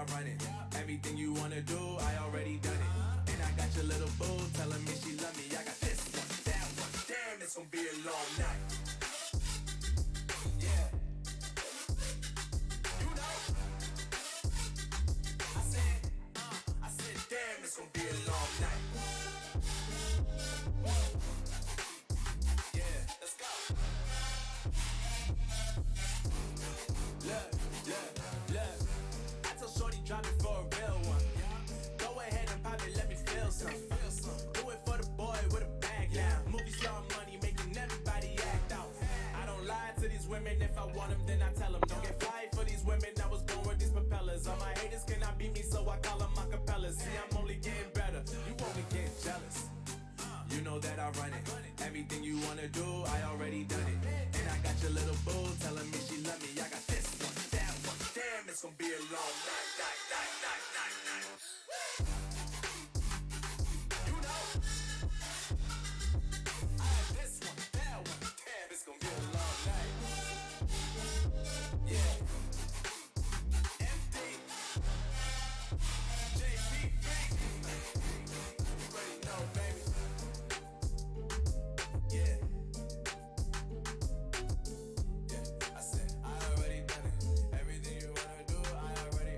I run it. Everything you wanna do, I already done it. And I got your little boo telling me she love me. I got this one, that one. Damn, it's gonna be a long night. Yeah. You know. I said, damn, it's gonna be a long night. Yeah, let's go. Look. I told Shorty drop it for a real one. Go ahead and pop it, let me feel some. Do it for the boy with a bag now. Movie star money making everybody act out. I don't lie to these women, if I want them, then I tell them. Don't get fired for these women, I was born with these propellers. All my haters cannot beat me, so I call them acapellas. See, I'm only getting better, you only getting jealous. You know that I run it. Everything you wanna do, I already done it. And I got your little boo telling me she love me. I got this one, that one. Damn, it's gonna be a long night. You know. I have this one, that one. Damn, it's gonna be a long night. Yeah. MD. JP. You already know, baby. Yeah. I said, I already done it. Everything you wanna do, I already.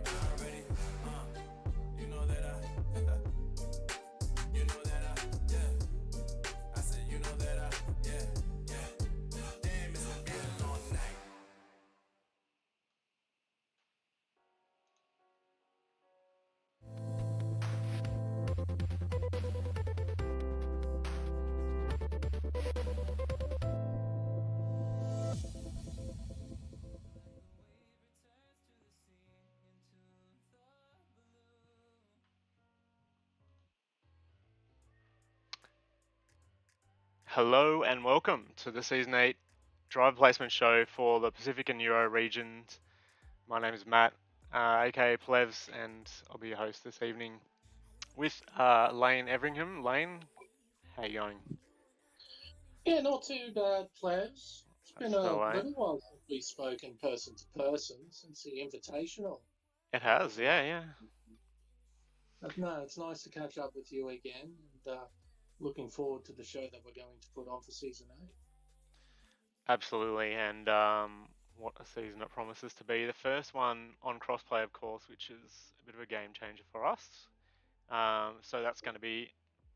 You know that yeah. I said, you know that yeah. Damn, it's gonna be a long night. Hello and welcome to the Season 8 Drive Placement Show for the Pacific and Euro regions. My name is Matt, aka Plevs, and I'll be your host this evening with Lane Everingham. Lane, how you going? Yeah, not too bad, Plevs. It's been That's the a way. little while since we spoke in person to person since the Invitational. It has, yeah. But no, it's nice to catch up with you again, and looking forward to the show that we're going to put on for season 8. Absolutely, and what a season it promises to be. The first one on Crossplay, of course, which is a bit of a game changer for us. So that's going to be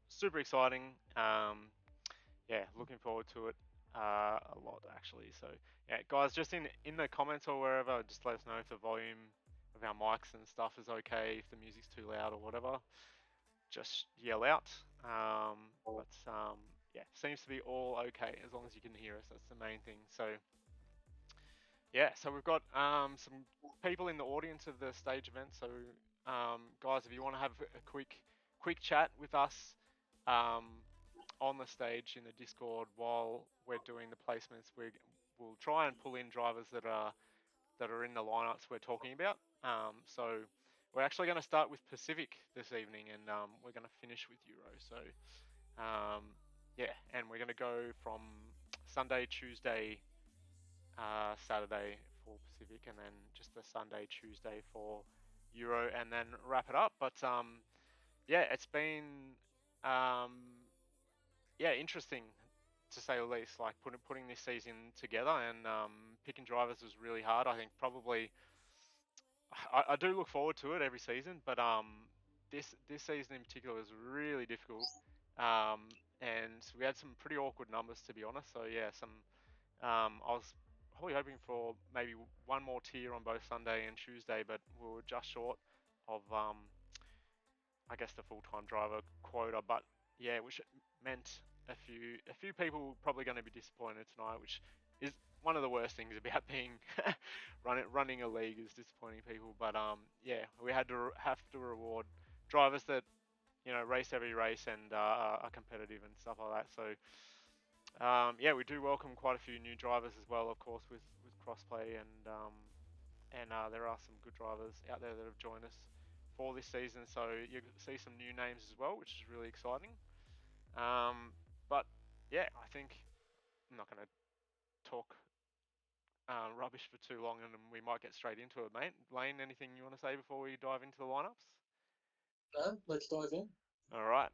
super exciting. Yeah, looking forward to it a lot actually. So yeah, guys, just in the comments or wherever, just let us know if the volume of our mics and stuff is okay, if the music's too loud or whatever. Just yell out. But yeah, seems to be all okay as long as you can hear us. That's the main thing. So yeah, so we've got some people in the audience of the stage event. So guys, if you want to have a quick chat with us um, on the stage in the Discord while we're doing the placements, we'll try and pull in drivers that are in the lineups we're talking about. So we're actually going to start with Pacific this evening, and we're going to finish with Euro. So yeah, and we're going to go from Sunday, Tuesday, Saturday for Pacific, and then just the Sunday, Tuesday for Euro, and then wrap it up. But yeah, it's been yeah, interesting to say the least. Like putting this season together and picking drivers was really hard. I think probably I do look forward to it every season, but this season in particular was really difficult. And we had some pretty awkward numbers, to be honest. So yeah, I was probably hoping for maybe one more tier on both Sunday and Tuesday, but we were just short of I guess the full-time driver quota. But yeah, which meant a few people probably going to be disappointed tonight, which is one of the worst things about being running a league is disappointing people. But yeah, we have to reward drivers that race every race and are competitive and stuff like that. So yeah, we do welcome quite a few new drivers as well, of course, with Crossplay, and there are some good drivers out there that have joined us for this season. So you see some new names as well, which is really exciting. But yeah, I think I'm not going to talk rubbish for too long, and we might get straight into it, mate. Lane, anything you want to say before we dive into the lineups? No, let's dive in. All right.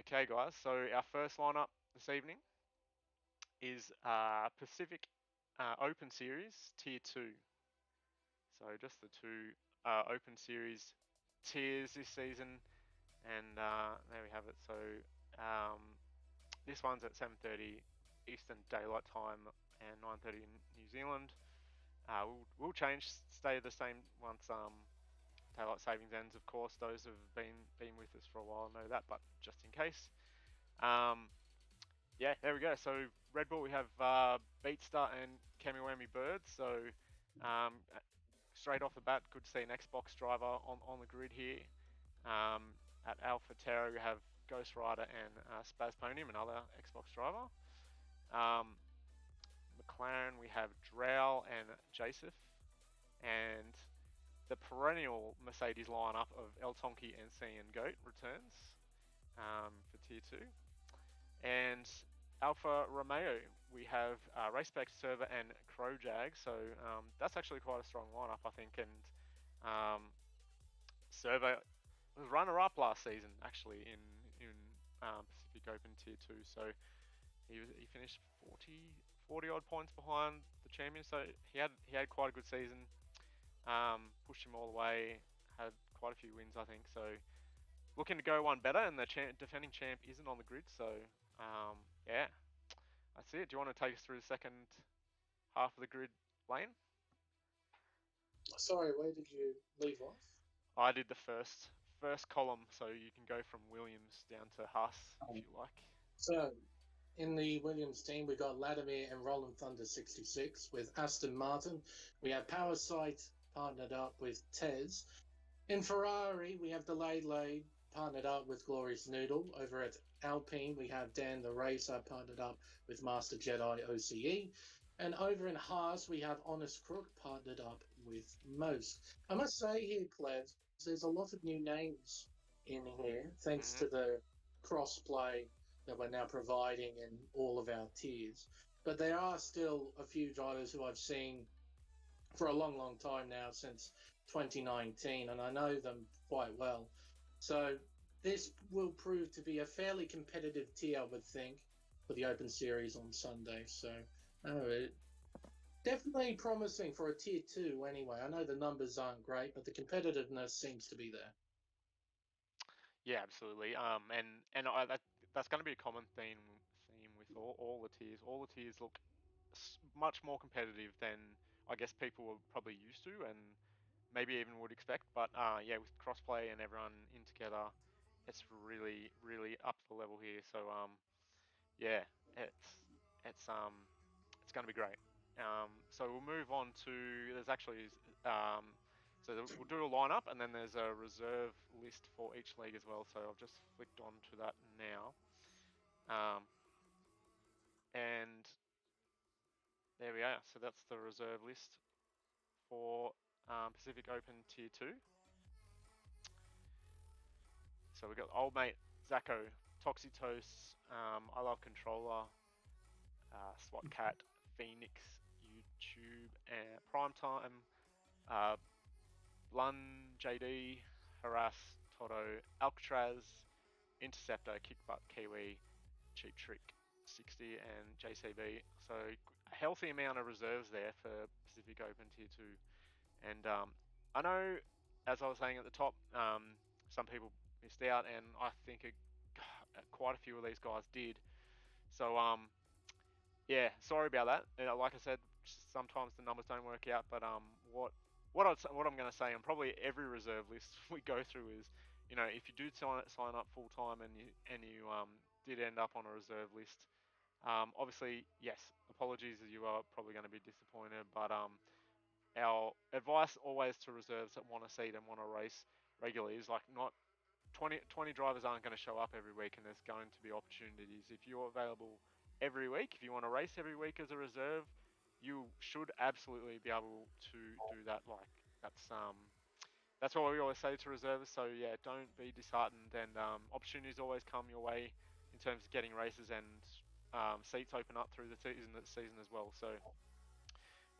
Okay, guys. So our first lineup this evening is Pacific Open Series Tier 2. So just the two Open Series tiers this season, and there we have it. So this one's at 7:30 Eastern Daylight Time and 9:30 in New Zealand. We'll change, stay the same once daylight savings ends. Of course, those have been with us for a while know that, but just in case. Yeah, there we go. So Red Bull, we have Beatstar and Kamiwami Bird. So um, straight off the bat, good to see an Xbox driver on the grid here. At Alpha Terra, we have Ghost Rider and Spaz Ponium, another Xbox driver. McLaren, we have Drow and Jacef. And the perennial Mercedes lineup of El Tonki, NC, and Goat returns for Tier 2. And Alfa Romeo, we have Race Spec Server and Crowjag. So that's actually quite a strong lineup, I think. And Server was runner-up last season, actually, in Pacific Open Tier 2. So he finished 40 odd points behind the champion. So he had quite a good season. Pushed him all the way. Had quite a few wins, I think. So looking to go one better, and the defending champ isn't on the grid. So yeah, that's it. Do you want to take us through the second half of the grid, Lane? Sorry, where did you leave off? I did the first column, so you can go from Williams down to Haas if you like. So, in the Williams team, we got Latimer and Roland Thunder 66. With Aston Martin, we have Power Sight partnered up with Tez. In Ferrari, we have Delayed Lade partnered up with Glorious Noodle. Over at Alpine, we have Dan the Racer partnered up with Master Jedi OCE. And over in Haas, we have Honest Crook partnered up with Most. I must say here, Plevs, there's a lot of new names in here, thanks to the crossplay that we're now providing in all of our tiers. But there are still a few drivers who I've seen for a long, long time now, since 2019, and I know them quite well. So this will prove to be a fairly competitive tier, I would think, for the Open Series on Sunday. So definitely promising for a Tier 2 anyway. I know the numbers aren't great, but the competitiveness seems to be there. Yeah, absolutely. That's going to be a common theme with all the tiers. All the tiers look much more competitive than I guess people were probably used to, and maybe even would expect. But yeah, with crossplay and everyone in together, it's really, really up the level here. So yeah, it's going to be great. So we'll move on to there's actually we'll do a lineup, and then there's a reserve list for each league as well. So I've just flicked on to that now, and there we are. So that's the reserve list for Pacific Open Tier 2. So we've got old mate Zacho, Toxitos, I Love Controller, SWAT Cat, Phoenix, YouTube, Primetime, Blun, JD, Harass, Toto, Alcatraz, Interceptor, Kickbutt, Kiwi, Cheap Trick, 60, and JCB. So a healthy amount of reserves there for Pacific Open Tier 2. And I know, as I was saying at the top, some people missed out, and I think quite a few of these guys did. So yeah, sorry about that. Like I said, sometimes the numbers don't work out. But what I'm going to say on probably every reserve list we go through is, if you do sign up full time and you did end up on a reserve list, obviously yes, apologies, you are probably going to be disappointed. But our advice always to reserves that want to seed and want to race regularly is like not 20 drivers aren't going to show up every week, and there's going to be opportunities. If you're available every week, if you want to race every week as a reserve, you should absolutely be able to do that. Like that's what we always say to reservists. So yeah, don't be disheartened, and opportunities always come your way in terms of getting races, and seats open up through the season as well. So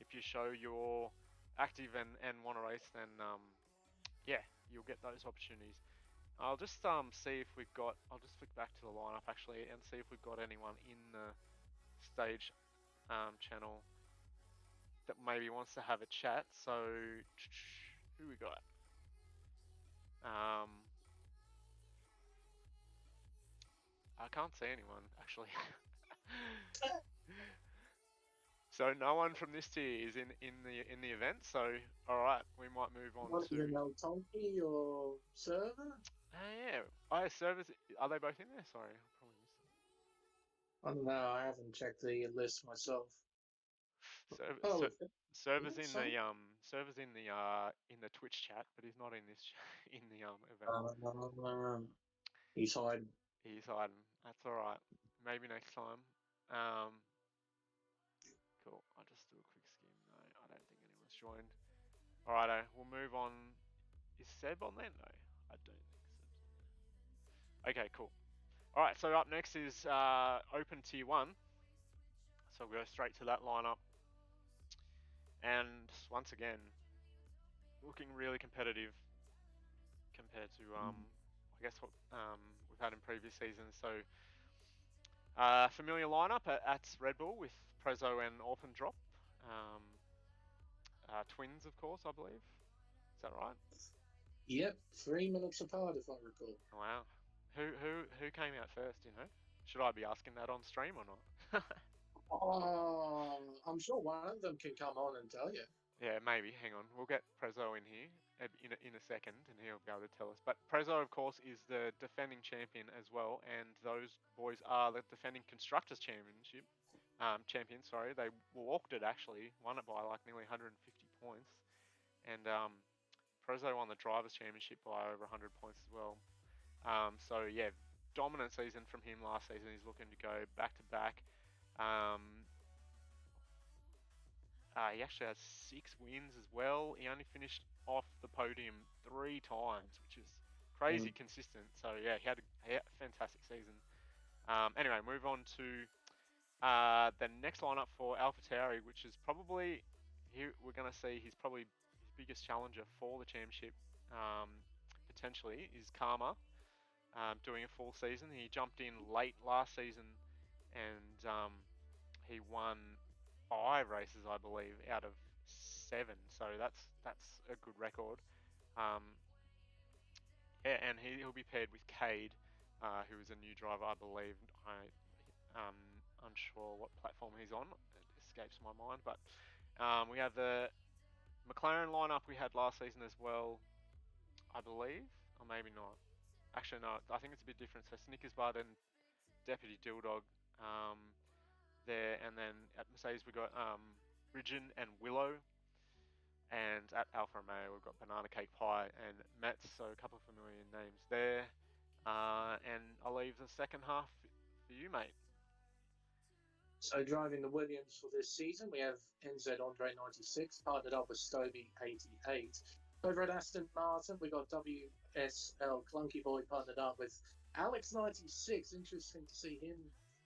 if you show you're active and want to race, then yeah, you'll get those opportunities. I'll just see if we've got. I'll just flick back to the lineup actually and see if we've got anyone in the stage channel that maybe wants to have a chat. So who we got? I can't see anyone actually. So no one from this tier is in the event. So all right, we might move on What, to. you know, Tonki or server? Yeah, oh, servers. Are they both in there? Sorry, I probably missed them. I don't know. I haven't checked the list myself. Serv- Oh, ser- servers in some. the servers in the Twitch chat, but he's not in this in the event. He's hiding. He's hiding. That's all right. Maybe next time. Um, cool. I'll just do a quick skim. No, I don't think anyone's joined. Alrighto, we'll move on. Is Seb on there? No, I don't think Seb's on there. Okay, cool. Alright, so up next is Open Tier 1. So we'll go straight to that lineup. And once again, looking really competitive compared to, I guess, what we've had in previous seasons. So, familiar lineup at Red Bull with Prezzo and Orphan Drop. Twins, of course, I believe. Is that right? Yep, 3 minutes apart, if I recall. Wow. Who came out first? You know, should I be asking that on stream or not? I'm sure one of them can come on and tell you. Yeah, maybe. Hang on, we'll get Prezzo in here in a second, and he'll be able to tell us. But Prezzo, of course, is the defending champion as well, and those boys are the defending constructors champions. Sorry, they walked it actually, won it by like nearly 150 points, and Prezzo won the drivers' championship by over 100 points as well. So yeah, dominant season from him last season. He's looking to go back to back. He actually has 6 wins as well. He only finished off the podium 3 times, which is crazy consistent. So yeah, he had a fantastic season. Anyway, move on to the next lineup for AlphaTauri, which is probably here we're going to see he's probably his biggest challenger for the championship. Potentially is Karma, doing a full season. He jumped in late last season and he won 5 races, I believe, out of 7. So that's a good record. Yeah, and he'll be paired with Cade, who is a new driver, I believe. I'm unsure what platform he's on. It escapes my mind. But we have the McLaren lineup we had last season as well, I believe, or maybe not. Actually, no. I think it's a bit different. So Snickers Bud and Deputy Dildog there, and then at Mercedes we got Ridgen and Willow, and at Alfa Romeo we've got Banana Cake Pie and Metz, so a couple of familiar names there. And I'll leave the second half for you, mate. So driving the Williams for this season, we have NZ Andre 96 partnered up with Stovey 88. Over at Aston Martin, we got WSL Clunky Boy partnered up with Alex 96. Interesting to see him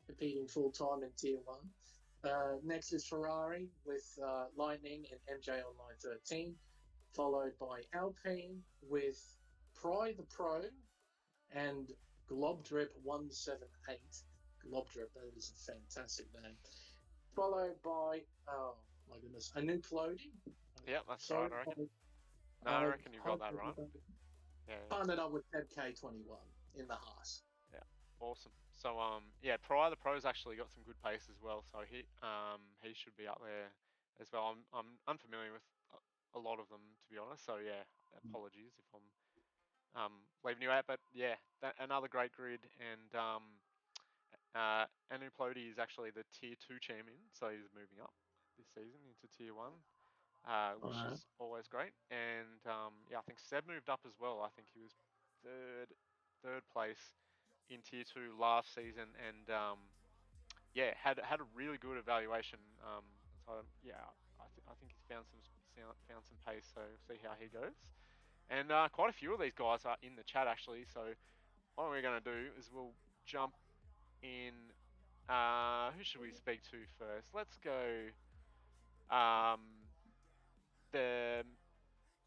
competing full-time in Tier 1. Next is Ferrari with Lightning and MJ Online 13, followed by Alpine with Pry the Pro and Globdrip 178. Globdrip, that is a fantastic name. Followed by, oh my goodness, Anouk Loading. Yeah, that's right, I reckon. No, I reckon you got that right. Yeah. Partnered up with K21 in the Haas. Yeah, awesome. So yeah, Pry the Pro's actually got some good pace as well, so he should be up there as well. I'm unfamiliar with a lot of them, to be honest. So yeah, apologies if I'm leaving you out, but yeah, another great grid, and Anu Plody is actually the Tier 2 champion, so he's moving up this season into Tier 1, which is always great. And yeah, I think Seb moved up as well. I think he was third place in Tier 2 last season, and yeah, had a really good evaluation. So yeah, I think he's found some pace. So see how he goes. And quite a few of these guys are in the chat actually. So what we're going to do is we'll jump in. Who should we speak to first? Let's go. the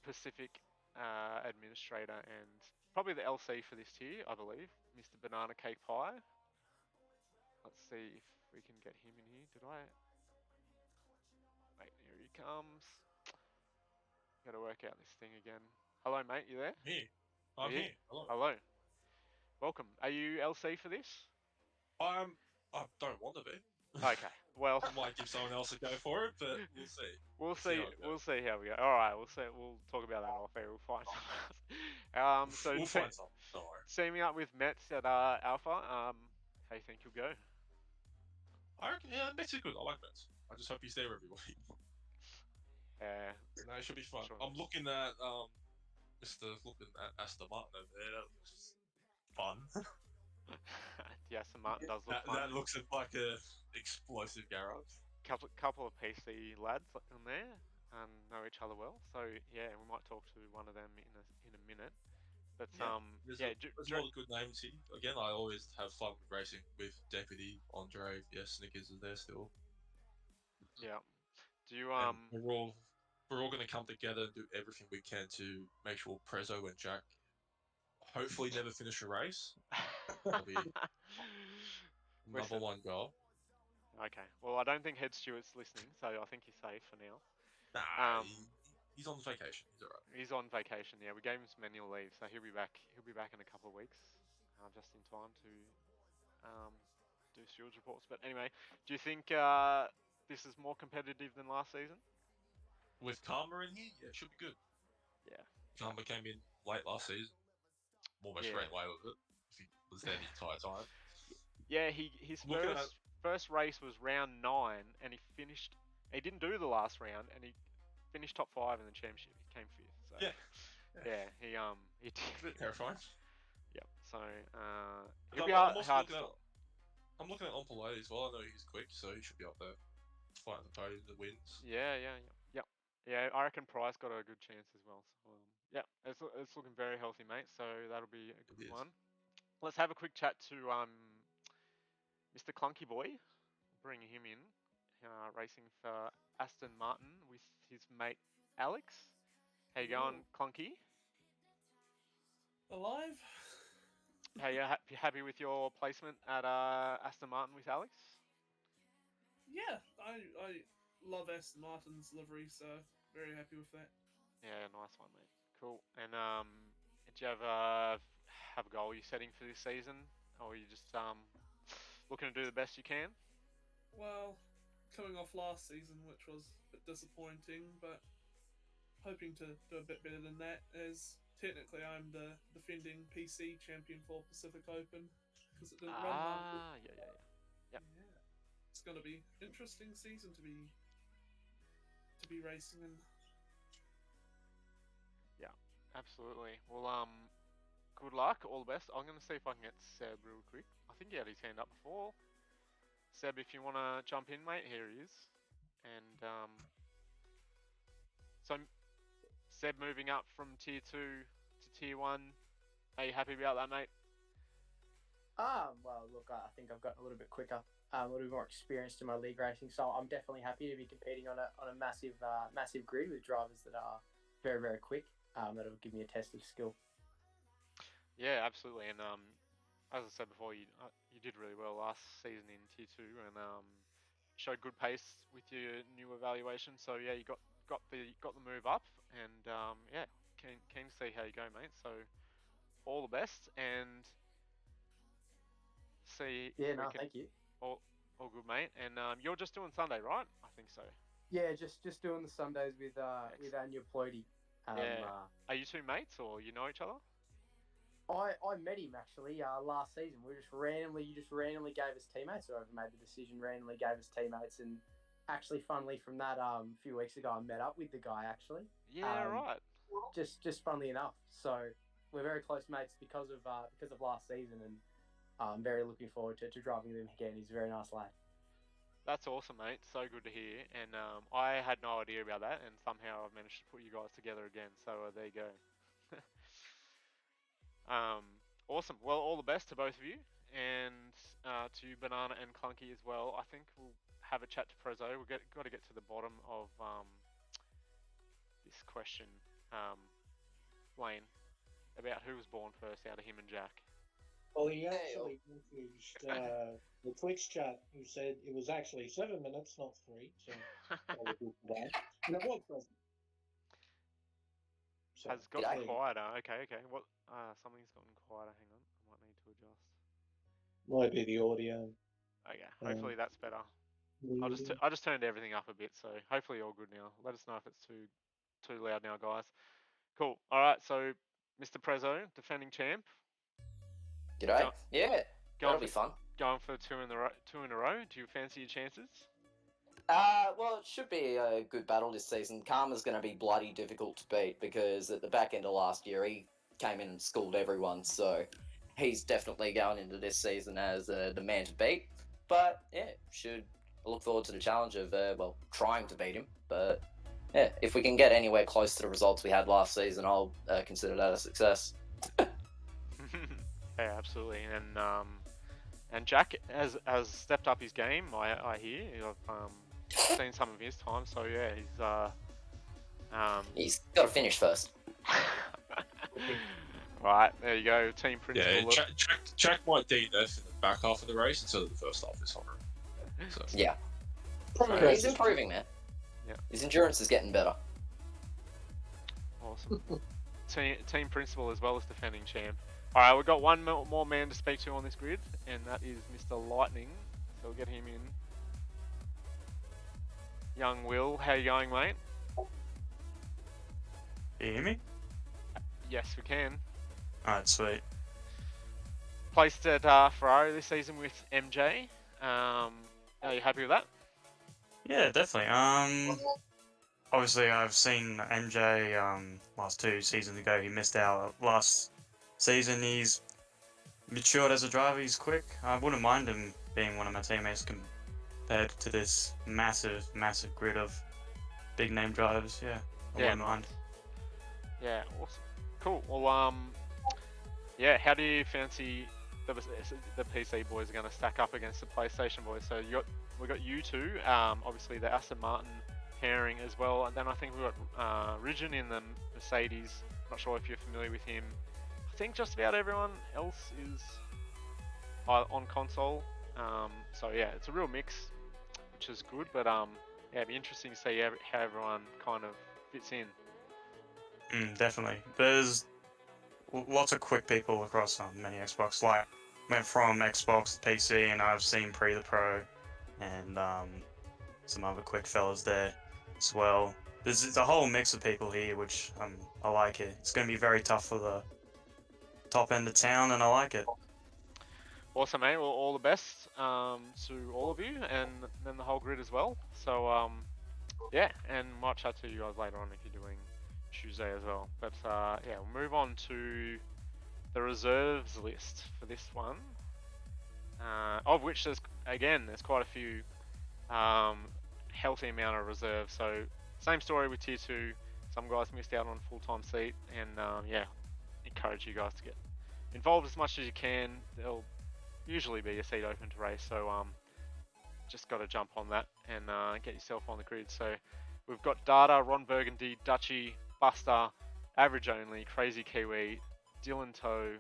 Pacific administrator and probably the LC for this tier, I believe, Mr. Banana Cake Pie. Let's see if we can get him in here. Did I? Wait, here he comes. Gotta work out this thing again. Hello, mate. You there? Here. I'm Here? here. Hello. Hello. Welcome. Are you LC for this? I don't want to be. Okay. Well, I might give someone else a go for it, but we'll see. we'll see see. how it We'll goes. see how we go. All right. We'll see. We'll talk about that off air. We'll find someone else. So we'll find something. Don't worry. teaming up with Mets at Alpha. How you think you'll go? I reckon, yeah, Mets is good. I like Mets. I just hope he's there every week. Yeah. No, it should be fun. Sure. I'm looking at Aston Martin over there. That looks fun. Yeah, Aston Martin does look that, fun. that looks like a explosive garage. Couple of PC lads on there know each other well, so yeah, we might talk to one of them in a minute. But There's yeah, there's a lot of good names here. Again, I always have fun racing with Deputy, Andre. Yeah, Snickers is there still. yeah. Do you And we're all going to come together and do everything we can to make sure Prezzo and Jack hopefully never finish a race. That'll be number one goal. Okay. Well, I don't think Head Stewart's listening, so I think he's safe for now. Nah, he's on vacation. He's alright. He's on vacation. Yeah, we gave him some annual leave, so he'll be back. He'll be back in a couple of weeks, just in time to do stewards reports. But anyway, do you think this is more competitive than last season? With Karma in here, yeah, it should be good. Yeah. Karma came in late last season. Almost ran away with it. If he was there the entire time. Yeah, his first race was round 9, and he finished. He didn't do the last round, and he finished top 5 in the championship. He came 5th. So yeah, he did. It's a bit terrifying. Yep. So it'll be hard to stop. I'm looking at Ompolay as well. I know he's quick, so he should be up there fighting the podium that wins. Yeah. I reckon Price got a good chance as well. So, yeah, it's looking very healthy, mate. So that'll be a good one. Let's have a quick chat to Mr. Clunky Boy, bringing him in, racing for Aston Martin with his mate Alex. How you going, Clunky? Alive? How you happy with your placement at Aston Martin with Alex? Yeah, I love Aston Martin's livery, so very happy with that. Yeah, nice one, mate. Cool. And do you have a goal you're setting for this season, or are you just looking to do the best you can? Well, coming off last season, which was a bit disappointing, but hoping to do a bit better than that, as technically I'm the defending PC champion for Pacific Open, because it didn't run well. Yeah. It's going to be an interesting season to be racing in. Yeah, absolutely. Well, good luck, all the best. I'm going to see if I can get Seb real quick. I think he had his hand up before. Seb, if you want to jump in, mate, here he is. And so Seb moving up from tier 2 to tier 1. Are you happy about that, mate? Well, look, I think I've gotten a little bit quicker, a little bit more experienced in my league racing, so I'm definitely happy to be competing on a massive grid with drivers that are very, very quick. That'll give me a test of skill. Yeah, absolutely. And as I said before, you did really well last season in tier 2, and showed good pace with your new evaluation. So yeah, you got the move up, and yeah, keen to see how you go, mate. So all the best, and see. Yeah, no, thank you. All good, mate. And you're just doing Sunday, right? I think so. Yeah, just doing the Sundays with Anya Ploty. Are you two mates, or you know each other? I met him actually last season. You just randomly gave us teammates, or made the decision, randomly gave us teammates, and actually, funnily from that, a few weeks ago, I met up with the guy actually. Yeah, right. Just funnily enough, so we're very close mates because of last season, and I'm very looking forward to driving with him again. He's a very nice lad. That's awesome, mate. So good to hear. And I had no idea about that, and somehow I've managed to put you guys together again. So there you go. Awesome. Well, all the best to both of you, and to Banana and Clunky as well. I think we'll have a chat to Prezzo. We've got to get to the bottom of this question, Wayne, about who was born first out of him and Jack. Well, he actually confused the Twitch chat, who said it was actually 7 minutes, not 3. So, apologies for that. And it was present. So, Has gotten quieter. Okay. What? Something's gotten quieter. Hang on, I might need to adjust. might be the audio. Okay, hopefully that's better. I just turned everything up a bit, so hopefully all good now. Let us know if it's too loud now, guys. Cool. All right, so Mr. Prezzo, defending champ. G'day. Yeah, that'll be fun. Going for two in a row. Do you fancy your chances? Well, it should be a good battle this season. Karma's going to be bloody difficult to beat because at the back end of last year he came in and schooled everyone, so he's definitely going into this season as the man to beat. But yeah, should look forward to the challenge of trying to beat him. But yeah, if we can get anywhere close to the results we had last season, I'll consider that a success. Yeah, absolutely. And Jack has stepped up his game. I hear. I've seen some of his time, so yeah, He's got to finish first. Right, there you go. Team principal. Yeah, Jack might DNF in the back half of the race instead of the first half this summer. So. Yeah. He's improving, man. Yeah. His endurance is getting better. Awesome. team principal as well as defending champ. All right, we've got one more man to speak to on this grid, and that is Mr. Lightning. So we'll get him in. Young Will, how you going, mate? Can you hear me? Yes, we can. Alright, sweet. Placed at Ferrari this season with MJ. Are you happy with that? Yeah, definitely. Obviously I've seen MJ last 2 seasons ago. He missed out last season. He's matured as a driver. He's quick. I wouldn't mind him being one of my teammates compared to this massive grid of big name drivers. Yeah, I wouldn't mind. Yeah, awesome. Cool. Well, yeah. How do you fancy the PC boys are going to stack up against the PlayStation boys? So we got you two. Obviously the Aston Martin pairing as well, and then I think we got Ridgen in the Mercedes. Not sure if you're familiar with him. I think just about everyone else is on console. So yeah, it's a real mix, which is good. But yeah, it'd be interesting to see how everyone kind of fits in. Definitely. There's lots of quick people across many Xbox. Like, went from Xbox to PC, and I've seen the Pro, and some other quick fellas there as well. There's a whole mix of people here, which I like it. It's going to be very tough for the top end of town, and I like it. Awesome, mate. Well, all the best to all of you, and then the whole grid as well. So yeah, and might chat to you guys later on if you're doing Tuesday as well. But yeah, we'll move on to the reserves list for this one, of which there's quite a few healthy amount of reserves. So same story with tier 2. Some guys missed out on a full-time seat, and yeah, encourage you guys to get involved as much as you can. There'll usually be a seat open to race, so just got to jump on that and get yourself on the grid. So we've got Data, Ron Burgundy, Dutchy, Buster, Average Only, Crazy Kiwi, Dylan Toe,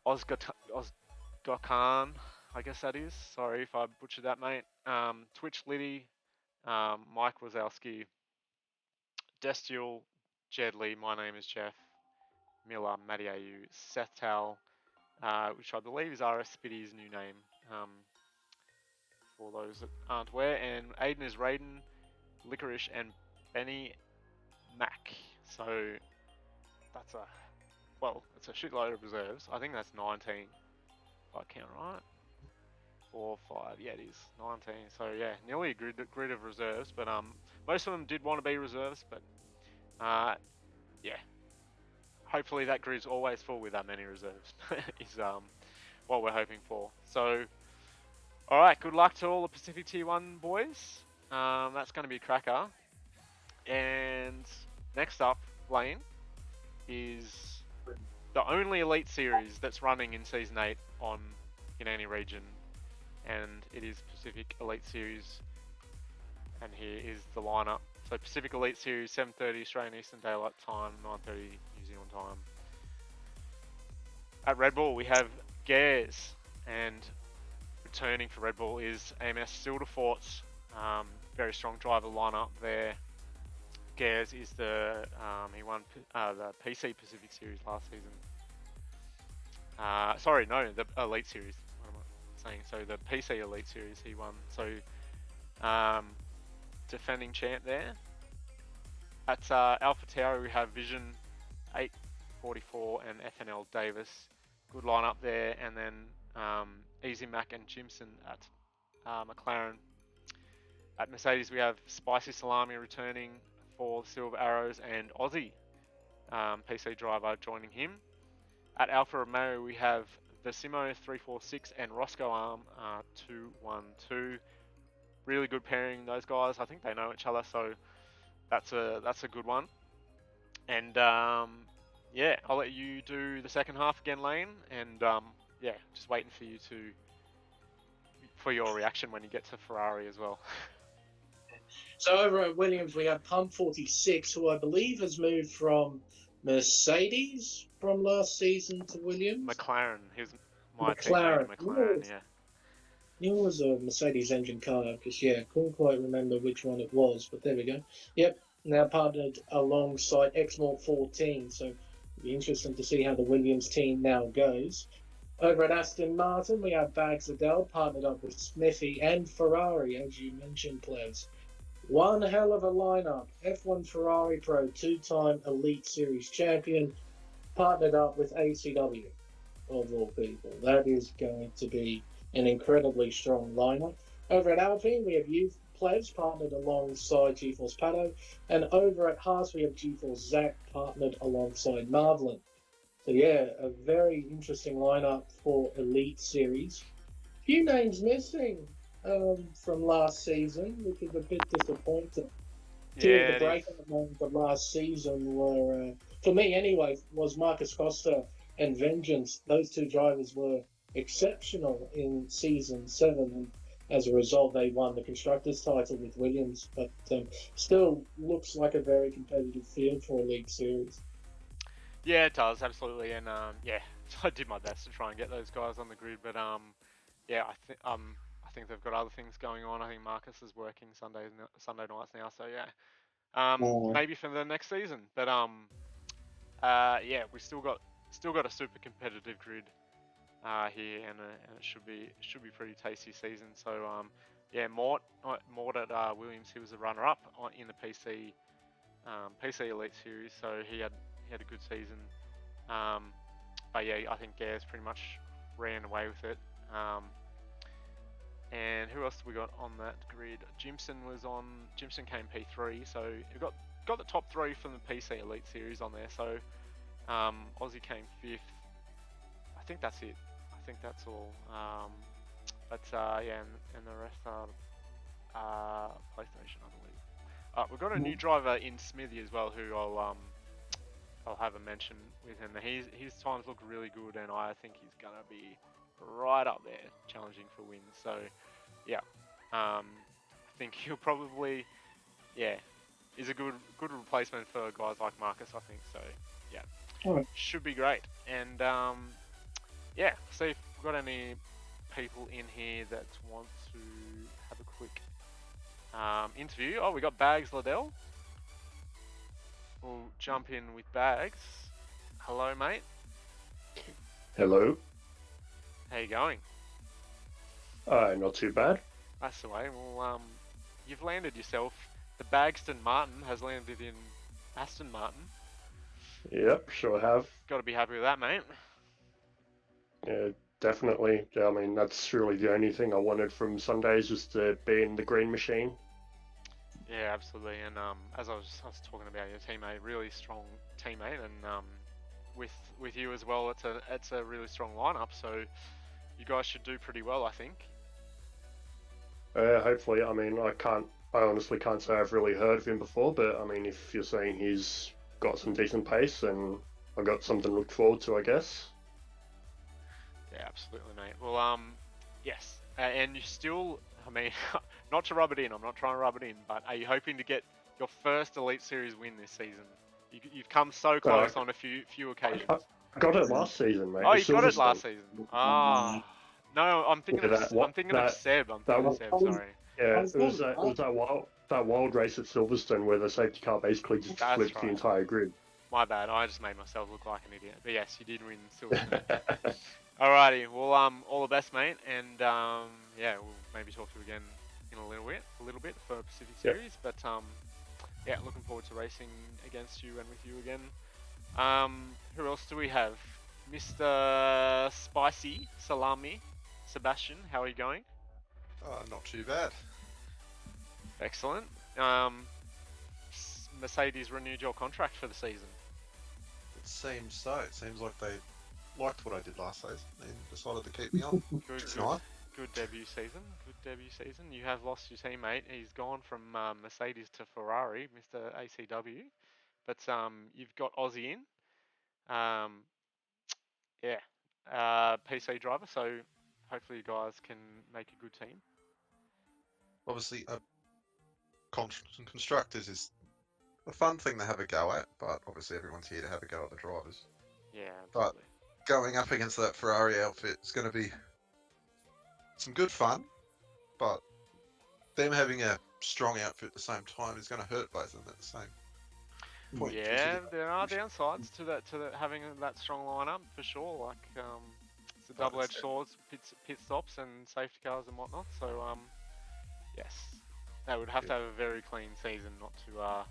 Ozgokan, I guess that is. Sorry if I butchered that, mate. Twitch Liddy, Mike Wazowski, Destiel, Jedley, my name is Jeff, Miller, Matty AU, Seth Tal, which I believe is RS Spitty's new name, for those that aren't aware, and Aiden is Raiden, Licorice, and Benny Mac. So that's it's a shitload of reserves. I think that's 19, if I count right. 4, 5, yeah, it is 19. So yeah, nearly a grid of reserves, but most of them did want to be reserves, but yeah, hopefully that grid's always full with that many reserves is what we're hoping for. So all right, good luck to all the Pacific Tier 1 boys. That's going to be a cracker. And next up, Lane, is the only Elite Series that's running in Season 8 in any region and it is Pacific Elite Series. And here is the lineup. So Pacific Elite Series, 7:30 Australian Eastern Daylight Time, 9:30 New Zealand time. At Red Bull, we have Gares, and returning for Red Bull is AMS Silderforts. Very strong driver lineup there. Gares is he won the PC Pacific Series last season. Sorry, no, the Elite Series. What am I saying? So the PC Elite Series he won. So defending champ there. At Alpha Tauri we have Vision 844 and FNL Davis. Good lineup there, and then Easy Mac and Jimson at McLaren. At Mercedes we have Spicy Salami returning for Silver Arrows, and Aussie PC driver joining him. At Alfa Romeo we have Versimo 346 and Roscoe Arm 212. Really good pairing, those guys. I think they know each other, so that's a good one. And yeah, I'll let you do the second half again, Lane, and yeah, just waiting for your reaction when you get to Ferrari as well. So over at Williams, we have Pump 46, who I believe has moved from Mercedes from last season to Williams. McLaren, he's my McLaren. teammate, McLaren, yeah. Knew it was a Mercedes engine car, because, couldn't quite remember which one it was, but there we go. Yep, now partnered alongside Exmore 14, so it'll be interesting to see how the Williams team now goes. Over at Aston Martin, we have Bags Adele partnered up with Smithy and Ferrari, as you mentioned, Plevs. One hell of a lineup. F1 Ferrari Pro, two-time Elite Series champion, partnered up with ACW, of all people. That is going to be an incredibly strong lineup. Over at Alpine, we have Youth Plevs partnered alongside GeForce Pato, and over at Haas, we have GeForce Zach partnered alongside Marvelin. So yeah, a very interesting lineup for Elite Series. Few names missing from last season, which is a bit disappointing. Two of the breakout names of last season were, for me anyway, was Marcus Costa and Vengeance. Those two drivers were exceptional in season 7, and as a result they won the constructors title with Williams, but still looks like a very competitive field for a league series. Yeah, it does, absolutely, and yeah, I did my best to try and get those guys on the grid, but yeah, I think they've got other things going on. I think Marcus is working Sunday nights now, so yeah, maybe for the next season, but yeah, we still got a super competitive grid here, and it should be pretty tasty season. So yeah, Mort at Williams, he was a runner-up in the PC Elite Series, so he had a good season. But yeah, I think Gares pretty much ran away with it. And who else we got on that grid? Jimson came P3, so we got the top 3 from the PC Elite Series on there. So Aussie came 5th. I think that's it. I think that's all. But yeah, and the rest are PlayStation, I believe. We've got a new driver in Smithy as well, who I'll have a mention with him. His times look really good, and I think he's gonna be right up there, challenging for wins. So yeah, I think he'll probably, is a good replacement for guys like Marcus, I think. So yeah, should be great. And yeah, see if we've got any people in here that want to have a quick interview. Oh, we got Bags Liddell. We'll jump in with Bags. Hello, mate. Hello. How you going? Not too bad. That's the way. Well, you've landed yourself. The Bagston Martin has landed in Aston Martin. Yep, sure have. Got to be happy with that, mate. Yeah, definitely. I mean, that's really the only thing I wanted from Sundays, just to be in the green machine. Yeah, absolutely. And as I was talking about your teammate, really strong teammate, and with you as well, it's a really strong lineup. So you guys should do pretty well, I think. Hopefully. I mean, I honestly can't say I've really heard of him before, but I mean, if you're saying he's got some decent pace, then I've got something to look forward to, I guess. Yeah, absolutely, mate. Well, yes, and you still, I mean, not to rub it in, I'm not trying to rub it in, but are you hoping to get your first Elite Series win this season? You've come so close on a few occasions. I got it last season, mate. Oh, the you got it Silverstone. last season. Ah, no, I'm thinking Yeah, of I'm thinking of Seb. I'm thinking of Seb. Sorry. Yeah, it was that wild race at Silverstone where the safety car basically just That's flipped the right. entire grid. My bad. I just made myself look like an idiot. But yes, you did win Silverstone. Alrighty. Well, all the best, mate, and yeah, we'll maybe talk to you again in a little bit for Pacific Yep. Series. But yeah, looking forward to racing against you and with you again. Who else do we have? Mr. Spicy Salami, Sebastian. How are you going? Not too bad. Excellent. Mercedes renewed your contract for the season. It seems so. It seems like they liked what I did last season and decided to keep me on. Good debut season. Good debut season. You have lost your teammate. He's gone from Mercedes to Ferrari, Mr. ACW. But you've got Aussie in. Yeah. PC driver. So hopefully you guys can make a good team. Obviously, constructors is a fun thing to have a go at, but obviously everyone's here to have a go at the drivers. Yeah, But absolutely. going up against that Ferrari outfit is going to be some good fun, but them having a strong outfit at the same time is going to hurt both of them at the same point. Yeah, there are downsides to that having that strong lineup for sure. Like it's a double-edged sword, pit stops and safety cars and whatnot. So yes, they would have to have a very clean season not to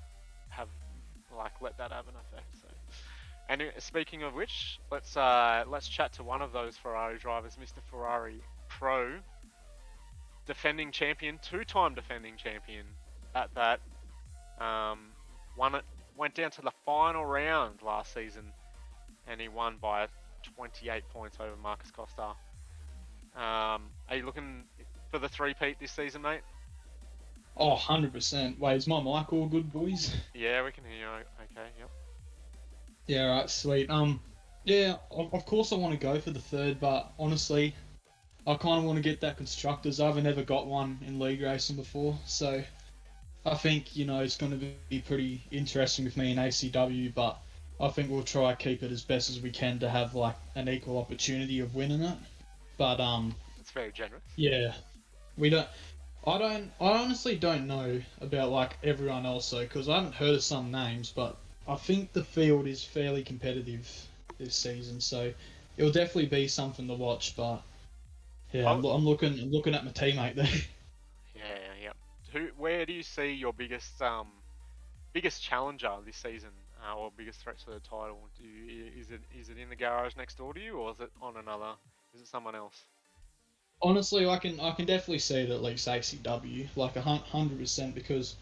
let that have an effect. So, and speaking of which, let's chat to one of those Ferrari drivers, Mr. Ferrari Pro, defending champion, two-time defending champion at that. Went down to the final round last season, and he won by 28 points over Marcus Costa. Are you looking for the three-peat this season, mate? Oh, 100%. Wait, is my mic all good, boys? Yeah, we can hear you. Okay, yep. Yeah, right, sweet. Yeah, of course I want to go for the third, but honestly, I kind of want to get that Constructors. I haven't ever got one in league racing before, so I think, it's going to be pretty interesting with me in ACW, but I think we'll try to keep it as best as we can to have, like, an equal opportunity of winning it. But, It's very generous. Yeah. I honestly don't know about, like, everyone else, though, because I haven't heard of some names, but I think the field is fairly competitive this season, so it'll definitely be something to watch, but yeah, I'm looking at my teammate there. Yeah. Where do you see your biggest challenger this season, or biggest threat to the title? Is it in the garage next door to you, or is it on another? Is it someone else? Honestly, I can definitely see it at least ACW, like 100%, because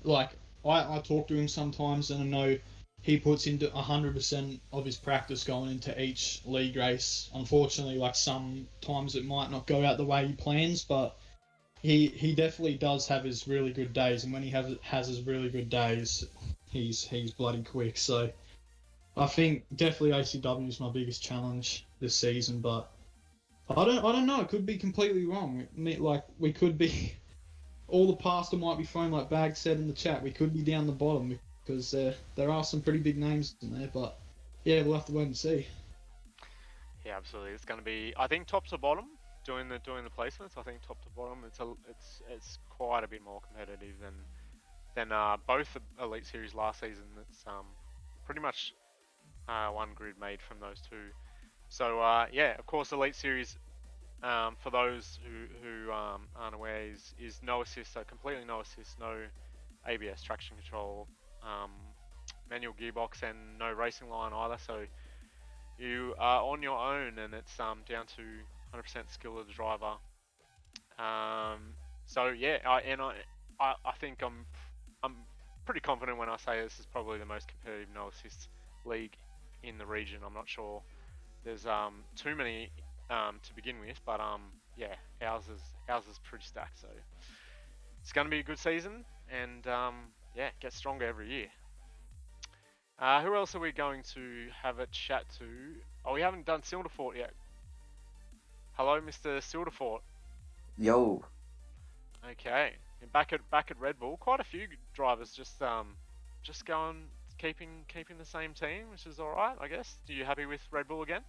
like I talk to him sometimes, and I know he puts into 100% of his practice going into each league race. Unfortunately, like sometimes it might not go out the way he plans, but he definitely does have his really good days, and when he has his really good days, he's bloody quick. So I think definitely ACW is my biggest challenge this season, but I don't know. It could be completely wrong. Like we could be, all the pastor might be throwing like Bag said in the chat. We could be down the bottom because there are some pretty big names in there. But yeah, we'll have to wait and see. Yeah, absolutely. It's going to be, I think, top to bottom doing the placements. I think top to bottom, it's quite a bit more competitive than both the Elite Series last season. It's pretty much one grid made from those two. So yeah, of course, Elite Series, for those who aren't aware, is no assist, so completely no assist, no ABS traction control, manual gearbox, and no racing line either. So you are on your own, and it's down to 100% skill of the driver. So yeah, I think I'm pretty confident when I say this is probably the most competitive no assist league in the region. I'm not sure there's too many to begin with, but yeah, ours is pretty stacked, so it's going to be a good season, and yeah, get stronger every year. Who else are we going to have a chat to? Oh, we haven't done Silderfort yet. Hello, Mr. Silderfort. Yo. Okay. And back at Red Bull, quite a few drivers just going keeping the same team, which is all right, I guess. Are you happy with Red Bull again?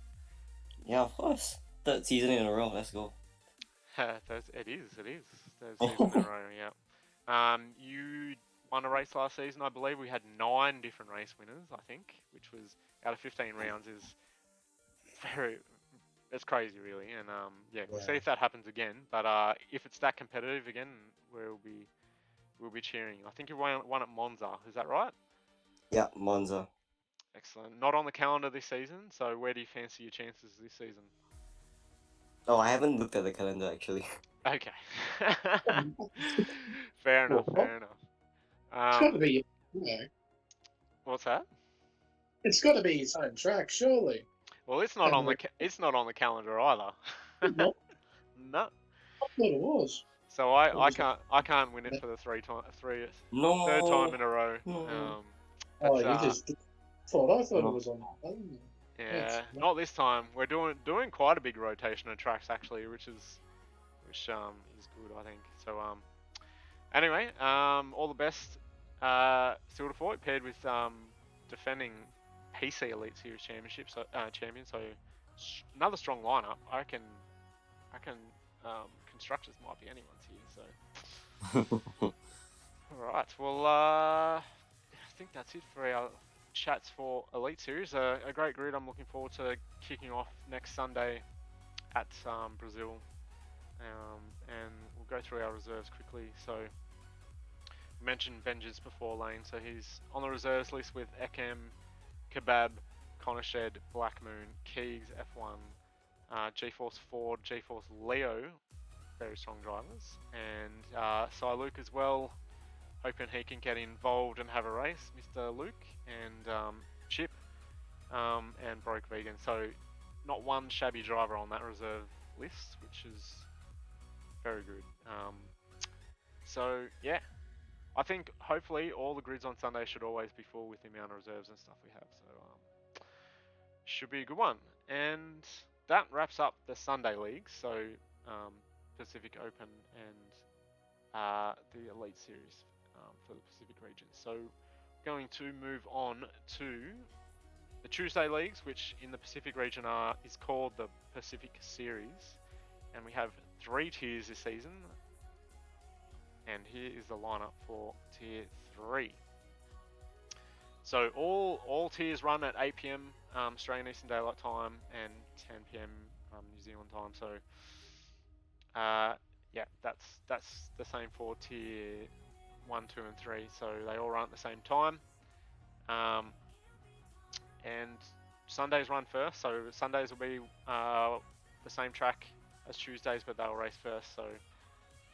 Yeah, of course. Third season in a row. Let's go. It is. Third season in a row, yeah. You won a race last season, I believe. We had 9 different race winners, I think, which was out of 15 rounds is it's crazy, really. And yeah, we'll see if that happens again. But if it's that competitive again, we'll be cheering. I think you won at Monza, is that right? Yeah, Monza. Excellent. Not on the calendar this season, so where do you fancy your chances this season? Oh, I haven't looked at the calendar actually. Okay. Fair enough. It's got to be, What's that? it's got to be his home track, surely. Well, it's not on the calendar either. No, No. I thought it was. So I can't win it for the third time in a row. No. Oh, you just thought I thought it was on. Oh, yeah, not this time. We're doing quite a big rotation of tracks actually, which is good, I think. So anyway, all the best, Silverfoot paired with defending PC Elite Series champion. So another strong lineup. I reckon constructors might be anyone's here. So all right. Well, I think that's it for our chats for Elite Series. A great grid. I'm looking forward to kicking off next Sunday at Brazil. And we'll go through our reserves quickly. So I mentioned Vengeance before, Lane. So he's on the reserves list with Ekem, Kebab, Conished, Black Moon, Keegs, F1, GeForce Ford, GeForce Leo, very strong drivers, and Cy Luke as well. Hoping he can get involved and have a race, Mr. Luke, and Chip, and Broke Vegan. So not one shabby driver on that reserve list, which is very good. So yeah, I think hopefully all the grids on Sunday should always be full with the amount of reserves and stuff we have. So should be a good one. And that wraps up the Sunday league. So Pacific Open and the Elite Series for the Pacific region. So going to move on to the Tuesday leagues, which in the Pacific region is called the Pacific Series, and we have 3 tiers this season. And here is the lineup for Tier 3. So all tiers run at 8 PM Australian Eastern Daylight Time and 10 PM New Zealand time. So yeah, that's the same for Tier 1, 2, and 3. So they all run at the same time. And Sundays run first. So Sundays will be the same track as Tuesdays, but they'll race first. So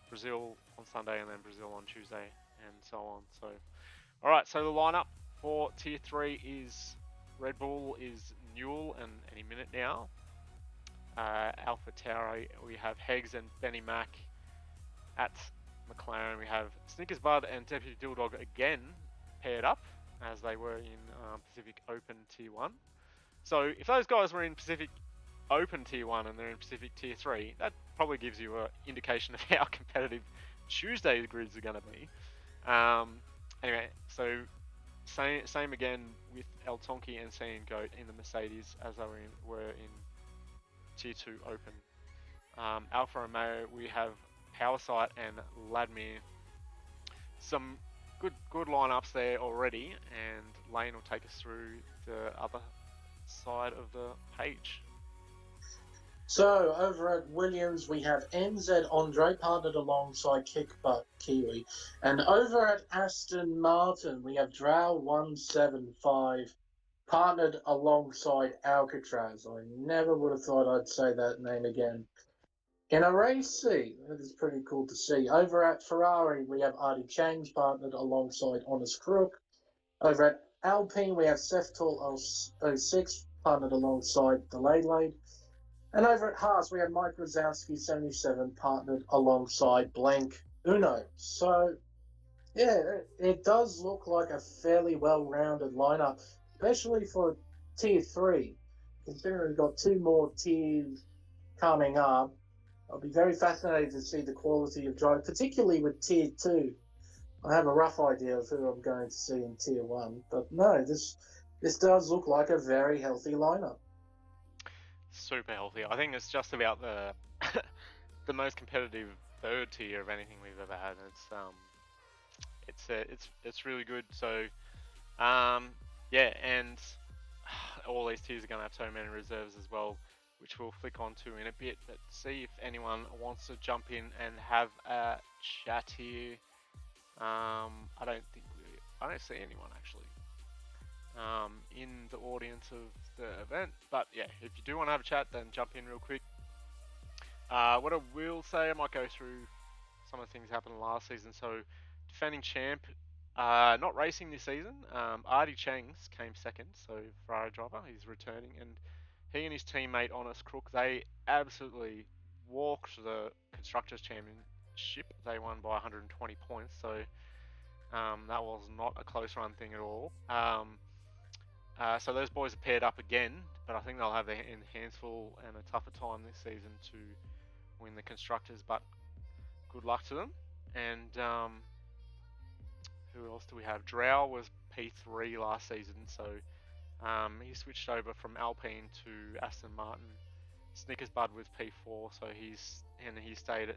Brazil on Sunday and then Brazil on Tuesday and so on. So alright, so the lineup for Tier 3 is Red Bull is Newell and any minute now. Alpha Tauri, we have Heggs and Benny Mac. At McLaren, we have Snickers Bud and Deputy Dilldog again paired up as they were in Pacific Open Tier 1. So if those guys were in Pacific Open Tier 1 and they're in Pacific Tier 3, that probably gives you an indication of how competitive Tuesday's grids are going to be. Anyway, so same again with El Tonki and Sean Goat in the Mercedes as they were in Tier 2 Open. Alfa Romeo, we have Powersight and Ladmir. Some good lineups there already, and Lane will take us through the other side of the page. So over at Williams, we have NZ Andre partnered alongside Kickbutt Kiwi, and over at Aston Martin, we have Drow 175 partnered alongside Alcatraz. I never would have thought I'd say that name again. In a race seat, that is pretty cool to see. Over at Ferrari, we have Artie Change partnered alongside Honest Crook. Over at Alpine, we have Seftal 06 partnered alongside the Lade. And over at Haas, we have Mike Wazowski 77 partnered alongside Blank Uno. So, yeah, it does look like a fairly well-rounded lineup, especially for Tier 3, considering we've got 2 more tiers coming up. I'll be very fascinated to see the quality of drive, particularly with Tier 2. I have a rough idea of who I'm going to see in Tier 1, but no, this does look like a very healthy lineup. Super healthy. I think it's just about the the most competitive third tier of anything we've ever had. It's really good. So yeah, and all these tiers are going to have so many reserves as well, which we'll flick onto in a bit. But see if anyone wants to jump in and have a chat here. I don't see anyone actually in the audience of the event. But yeah, if you do want to have a chat, then jump in real quick. What I will say, I might go through some of the things that happened last season. So, defending champ, not racing this season. Artie Changs came second, so Ferrari driver, he's returning, and he and his teammate Honest Crook, they absolutely walked the Constructors' Championship. They won by 120 points, so that was not a close run thing at all. So those boys are paired up again, but I think they'll have their hands full and a tougher time this season to win the Constructors, but good luck to them. And who else do we have? Drow was P3 last season, so he switched over from Alpine to Aston Martin. Snickers Bud was P4, so he stayed at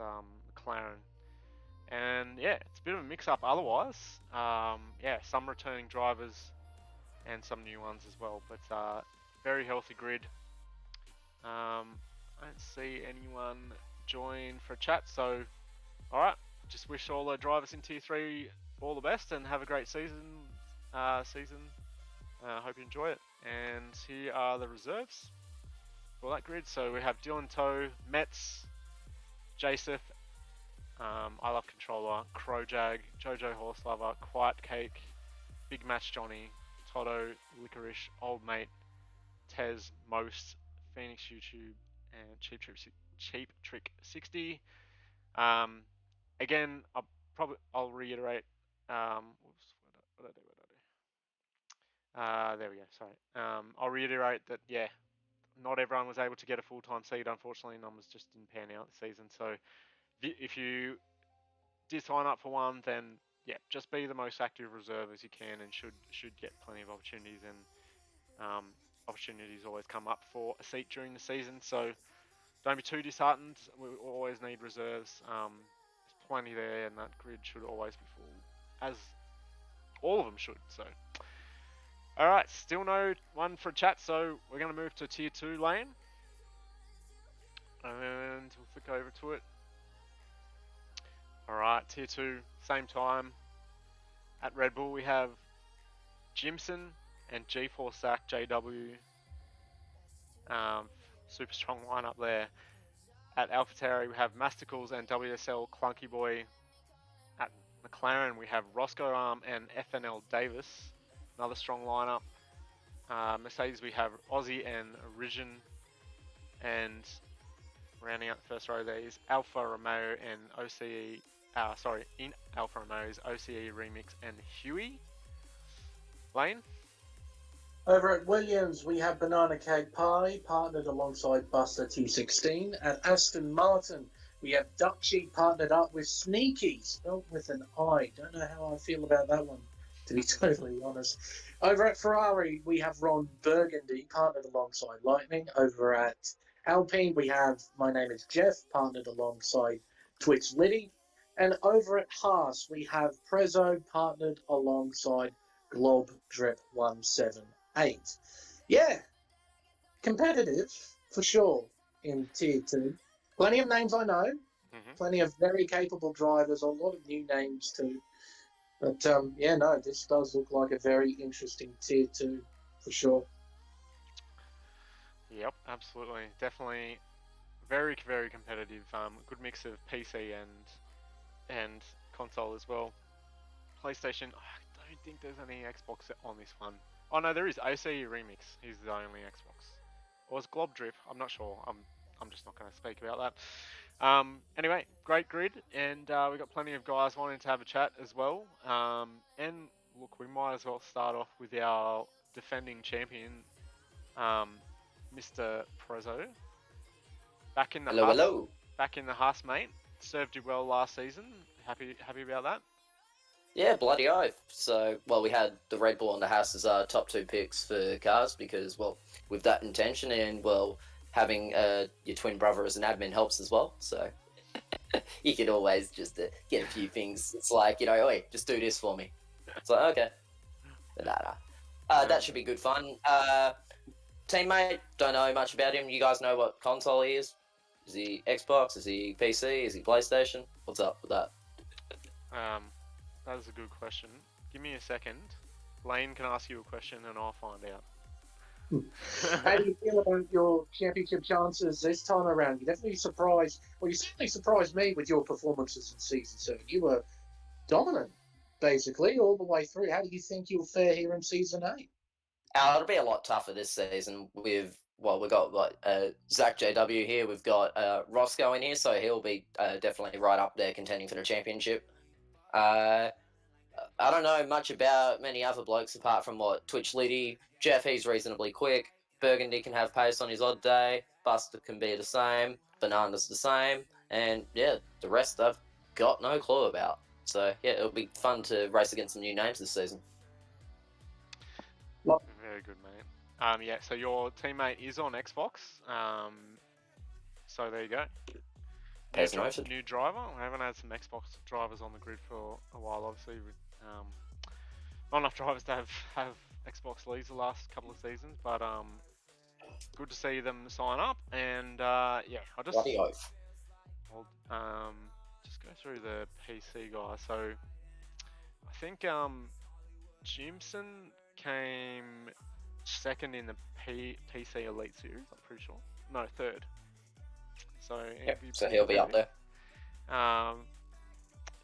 McLaren. And yeah, it's a bit of a mix-up otherwise. Yeah, some returning drivers and some new ones as well, but very healthy grid. I don't see anyone join for a chat, so alright, just wish all the drivers in Tier 3 all the best and have a great season. Hope you enjoy it. And here are the reserves for that grid. So we have Dylan Toe, Metz, Jaceth, I Love Controller, Crowjag, Jojo Horse Lover, Quiet Cake, Big Match Johnny, Toto, Licorice, Old Mate, Tez, Most, Phoenix YouTube, and Cheap Trick 60. Again, I'll reiterate. Whoops, what did I do? There we go. Sorry. I'll reiterate that not everyone was able to get a full-time seat. Unfortunately, numbers just didn't pan out this season. So if you did sign up for one, then just be the most active reserve as you can, and should get plenty of opportunities. And opportunities always come up for a seat during the season. So don't be too disheartened. We always need reserves. There's plenty there, and that grid should always be full, as all of them should. So, all right, still no one for a chat. So we're going to move to Tier 2 lane, and we'll flick over to it. All right, Tier 2, same time. At Red Bull, we have Jimson and G4 Sack JW. Super strong lineup there. At AlphaTauri, we have Masticles and WSL Clunky Boy. At McLaren, we have Roscoe Arm and FNL Davis. Another strong lineup. Mercedes, we have Aussie and Origin. And rounding out the first row there is Alfa Romeo and OCE. In Alfa Romeo is OCE Remix and Huey. Lane? Over at Williams, we have Banana Cake Pie, partnered alongside Buster T16. At Aston Martin, we have Duchy, partnered up with Sneaky, spelled with an I. Don't know how I feel about that one, to be totally honest. Over at Ferrari, we have Ron Burgundy, partnered alongside Lightning. Over at Alpine, we have My Name is Jeff, partnered alongside Twitch Liddy. And over at Haas, we have Prezzo, partnered alongside Glob Drip 178. Yeah, competitive for sure in Tier 2. Plenty of names I know, plenty of very capable drivers, a lot of new names too. But this does look like a very interesting Tier 2 for sure. Yep, absolutely. Definitely very, very competitive. Good mix of PC and console as well. PlayStation, I don't think there's any Xbox on this one. Oh no, there is. OCE Remix. He's the only Xbox. Or is Glob Drip? I'm not sure. I'm just not going to speak about that. Anyway, great grid, and we got plenty of guys wanting to have a chat as well. And look, we might as well start off with our defending champion, Mr. Prezzo. Back in the Hello, Huss. hello. Back in the Huss, mate. Served you well last season. Happy about that? Yeah, bloody oath. So, well, we had the Red Bull and the Haas as our top 2 picks for cars because, well, with that intention and, well, having your twin brother as an admin helps as well. So, you could always just get a few things. It's like, oi, just do this for me. It's like, okay. But nah. That should be good fun. Teammate, don't know much about him. You guys know what console he is? Is he Xbox? Is he PC? Is he PlayStation? What's up with that? That is a good question. Give me a second. Lane can ask you a question and I'll find out. How do you feel about your championship chances this time around? You definitely surprised. Well, you certainly surprised me with your performances in season 7. You were dominant, basically, all the way through. How do you think you'll fare here in season 8? It'll be a lot tougher this season with, well, we've got Zach JW here, we've got Roscoe in here, so he'll be definitely right up there contending for the championship. I don't know much about many other blokes apart from what Twitch Liddy. Jeff, he's reasonably quick. Burgundy can have pace on his odd day. Buster can be the same. Banana's the same. And yeah, the rest I've got no clue about. So yeah, it'll be fun to race against some new names this season. Very good, mate. Yeah, so your teammate is on Xbox. So there you go. New driver. We haven't had some Xbox drivers on the grid for a while, obviously. Not enough drivers to have Xbox leads the last couple of seasons, but good to see them sign up. And yeah, I'll just just go through the PC guys. So I think Jimson came second in the PC Elite Series, I'm pretty sure. No, third. So, yep, so he'll be up there.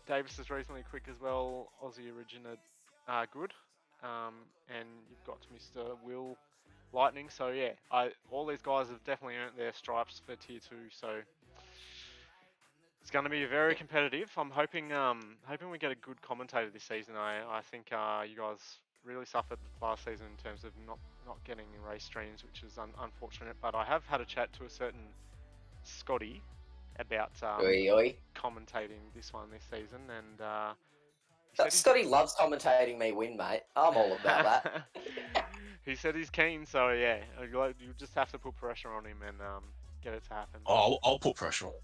Davis is reasonably quick as well. Aussie originated good. And you've got Mr. Will Lightning. So yeah, all these guys have definitely earned their stripes for tier 2. So it's going to be very competitive. I'm hoping we get a good commentator this season. I think you guys really suffered last season in terms of not getting race streams, which is unfortunate. But I have had a chat to a certain Scotty about commentating this season, and Scotty loves commentating me win, mate. I'm all about that. He said he's keen, so yeah, you just have to put pressure on him and get it to happen. I'll put pressure on him.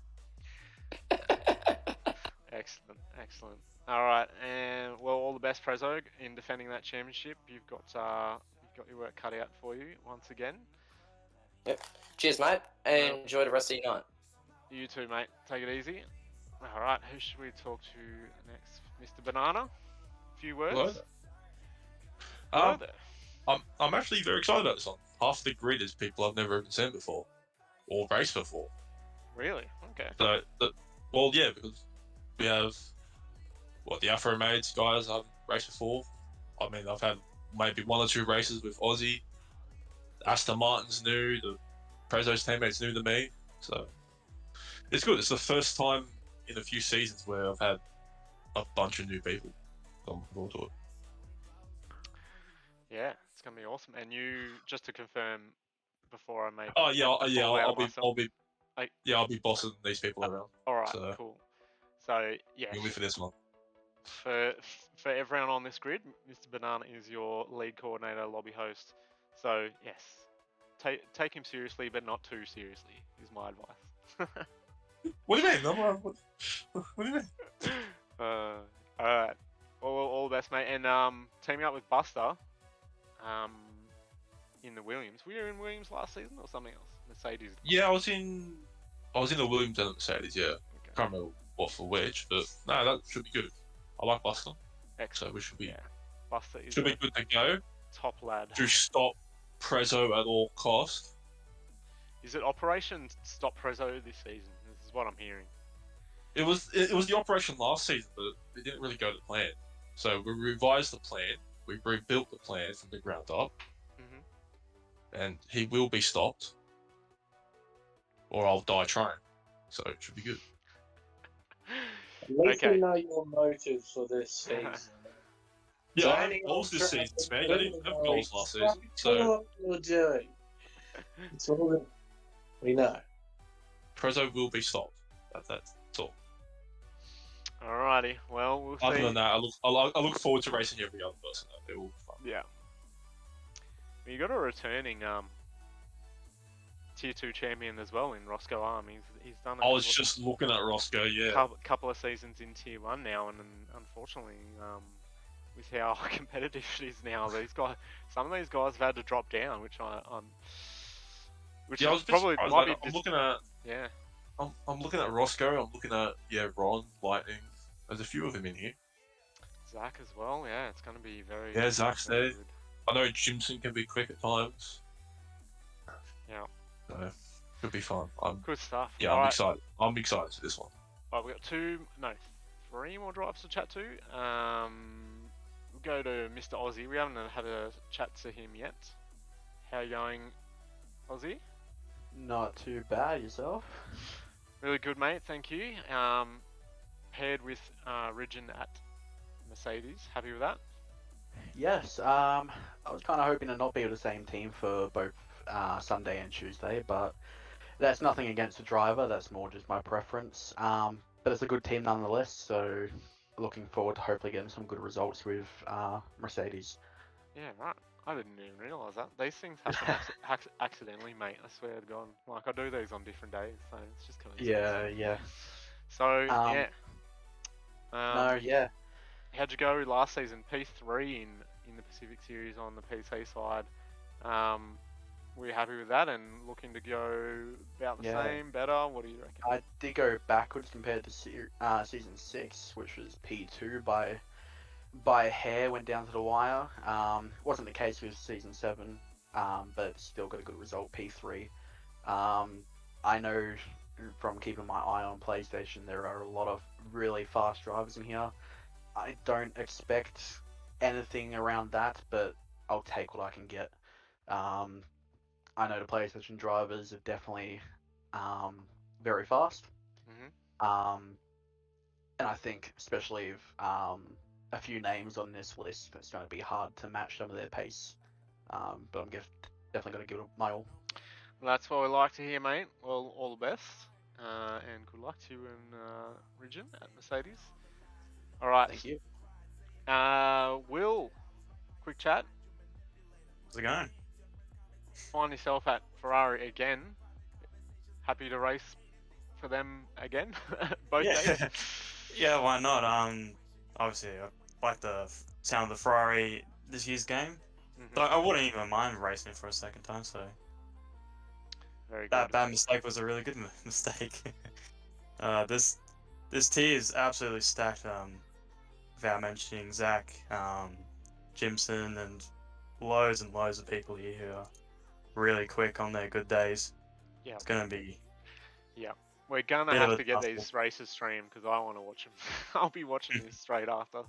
Excellent. All right, and well, all the best, Prezzo, in defending that championship. You've got your work cut out for you once again. Yep. Cheers, mate, and enjoy the rest of your night. You too, mate. Take it easy. All right, who should we talk to next? Mr. Banana? A few words? Hello there. I'm actually very excited about this one. Half the grid is people I've never even seen before, or raced before. Really? Okay. So, well, yeah, because we have, the Afro Maids guys I've raced before. I mean, I've had maybe 1 or 2 races with Aussie. Aston Martin's new, the Prezzo's teammates new to me, so it's good. It's the first time in a few seasons where I've had a bunch of new people come forward to it. Yeah, it's gonna be awesome. And you, just to confirm, before I make. I'll be bossing these people around. All right, so, cool. So yeah, you'll be for this one. For everyone on this grid, Mr. Banana is your lead coordinator, lobby host. So yes, take him seriously, but not too seriously, is my advice. What do you mean? What do you mean? Alright. All the best, mate. And teaming up with Buster in the Williams. Were you in Williams last season or something else? Mercedes? Yeah, I was in the Williams and the Mercedes, yeah. Okay. Can't remember what for which, but no, that should be good. I like Buster. Excellent. So we should be Buster is should be good to go. Top lad. To stop Prezzo at all costs. Is it Operation Stop Prezzo this season? This is what I'm hearing. It was the operation last season, but it didn't really go to plan. So we revised the plan. We rebuilt the plan from the ground up, and he will be stopped, or I'll die trying. So it should be good. At least we know your motives for this season. Yeah, I had goals this season, man. I didn't have goals last season. So what you're doing. It's all we know. Prezzo will be stopped. That's all. Alrighty, well, we'll Other see. than that, I look forward to racing every other person. It will be fun. Yeah. You got a returning Tier 2 champion as well in Roscoe Arm. He's done I was just looking at Roscoe, yeah. couple of seasons in Tier 1 now, and unfortunately, with how competitive it is now, some of these guys have had to drop down, which which I was probably surprised. might Like, be I'm looking at yeah. I'm looking at Roscoe. I'm looking at Ron, Lightning. There's a few of them in here. Zach as well. Yeah, it's going to be very. Yeah, Zach's very there. good. I know Jimson can be quick at times. Yeah. So could be fun. Good stuff. Yeah, I'm excited. I'm excited for this one. Right, we've got 3 more drives to chat to. We'll go to Mr. Aussie. We haven't had a chat to him yet. How you going, Aussie? Not too bad, yourself? Really good, mate. Thank you. Paired with Ridgen at Mercedes. Happy with that? Yes, I was kind of hoping to not be with the same team for both Sunday and Tuesday, but that's nothing against the driver, that's more just my preference. But it's a good team nonetheless, so looking forward to hopefully getting some good results with Mercedes. Yeah, right. I didn't even realise that. These things happen accidentally, mate. I swear to God. Like, I do these on different days, so it's just coincidence. Yeah. So, yeah. No, yeah. How'd you go last season? P3 in the Pacific Series on the PC side. Were you happy with that and looking to go about the same, better? What do you reckon? I did go backwards compared to season 6, which was P2 by a hair, went down to the wire. Wasn't the case with season 7, but still got a good result, P3. I know from keeping my eye on PlayStation, there are a lot of really fast drivers in here. I don't expect anything around that, but I'll take what I can get. I know the PlayStation drivers are definitely very fast. And I think especially if a few names on this list, it's going to be hard to match some of their pace. But I'm definitely going to give it my all. Well, that's what we like to hear, mate. Well, all the best. And good luck to you and Ridgen at Mercedes. Alright. Thank you. Will, quick chat. How's it going? Find yourself at Ferrari again. Happy to race for them again? Both days? Yeah, why not? Obviously, I like the sound of the Ferrari this year's game. So I wouldn't even mind racing for a second time, so... Very good. That bad mistake was a really good mistake. This tier is absolutely stacked, without mentioning Zach, Jimson, and loads of people here who are really quick on their good days. Yeah. It's gonna be... Yeah. We're gonna have to get these races streamed because I want to watch them. I'll be watching this straight after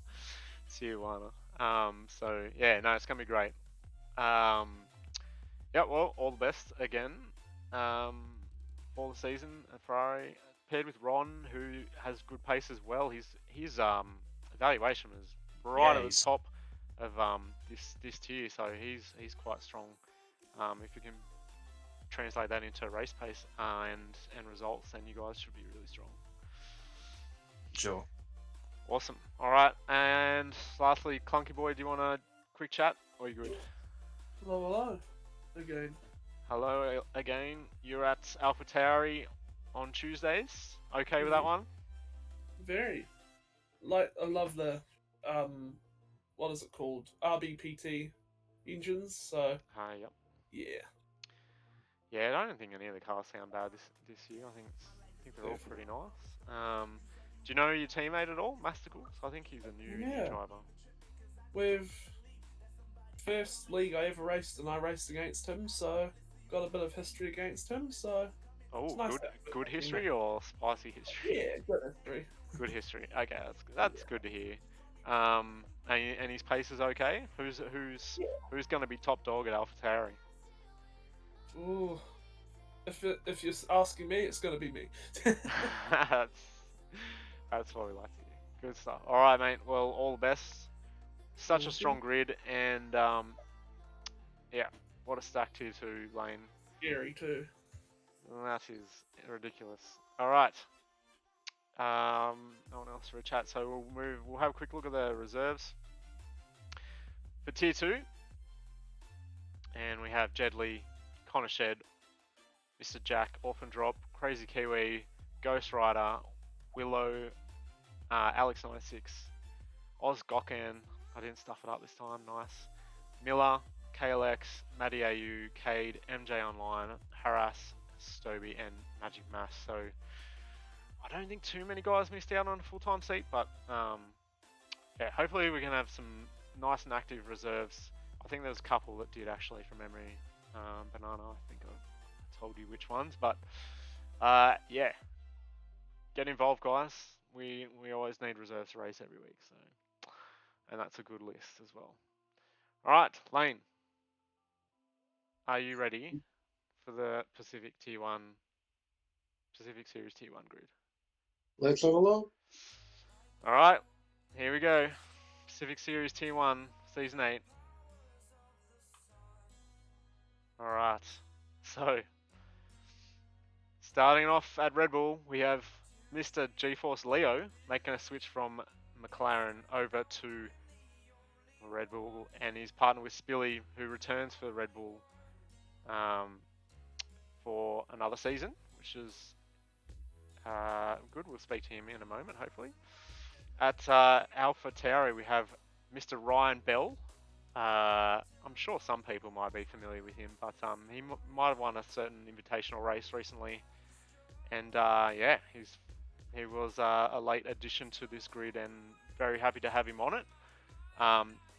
Tijuana. So yeah, no, it's gonna be great. Yeah, well, all the best again. All the season at Ferrari, paired with Ron, who has good pace as well. His evaluation was right at the top of this tier, so he's quite strong. If you can translate that into race pace and results, then you guys should be really strong. Sure. Awesome. All right, and lastly, Clunky Boy, do you want a quick chat, or are you good? Hello again. Hello again. You're at AlphaTauri on Tuesdays. Okay with that one? Very. I love the what is it called? RBPT engines. So. Yep. Yeah. Yeah, I don't think any of the cars sound bad this year. I think they're all pretty nice. Do you know your teammate at all, Masticles? I think he's a new driver. With first league I ever raced, and I raced against him, so got a bit of history against him. So. Oh, nice good history or spicy history? Yeah, good history. Good history. Okay, that's good to hear. And his pace is okay. Who's going to be top dog at AlphaTauri? Ooh, if you're asking me, it's gonna be me. That's what we like to hear. Good stuff. All right, mate. Well, all the best. Such a strong grid, and yeah, what a stack tier 2 lane. Scary too. That is ridiculous. All right. No one else for a chat, so we'll have a quick look at the reserves for Tier 2. And we have Jedley, Connor Shed, Mr. Jack, Orphan Drop, Crazy Kiwi, Ghost Rider, Willow, Alex96, Oz Gokan, I didn't stuff it up this time, nice, Miller, KLX, Matty AU, Cade, MJ Online, Harass, Stoby, and Magic Mass. So I don't think too many guys missed out on a full-time seat, but yeah, hopefully we can have some nice and active reserves. I think there's a couple that did actually from memory. Banana, I think I told you which ones, but yeah, get involved, guys. We always need reserves to race every week, so, and that's a good list as well. All right, Lane, are you ready for the Pacific Series Tier 1 grid? Let's have a look. All right, here we go. Pacific Series Tier 1, Season 8. All right, so starting off at Red Bull, we have Mr. GeForce Leo making a switch from McLaren over to Red Bull, and he's partnered with Spilly, who returns for Red Bull for another season, which is good. We'll speak to him in a moment, hopefully. At Alpha Tauri, we have Mr. Ryan Bell. I'm sure some people might be familiar with him, but he might have won a certain invitational race recently, and yeah, he was a late addition to this grid, and very happy to have him on it.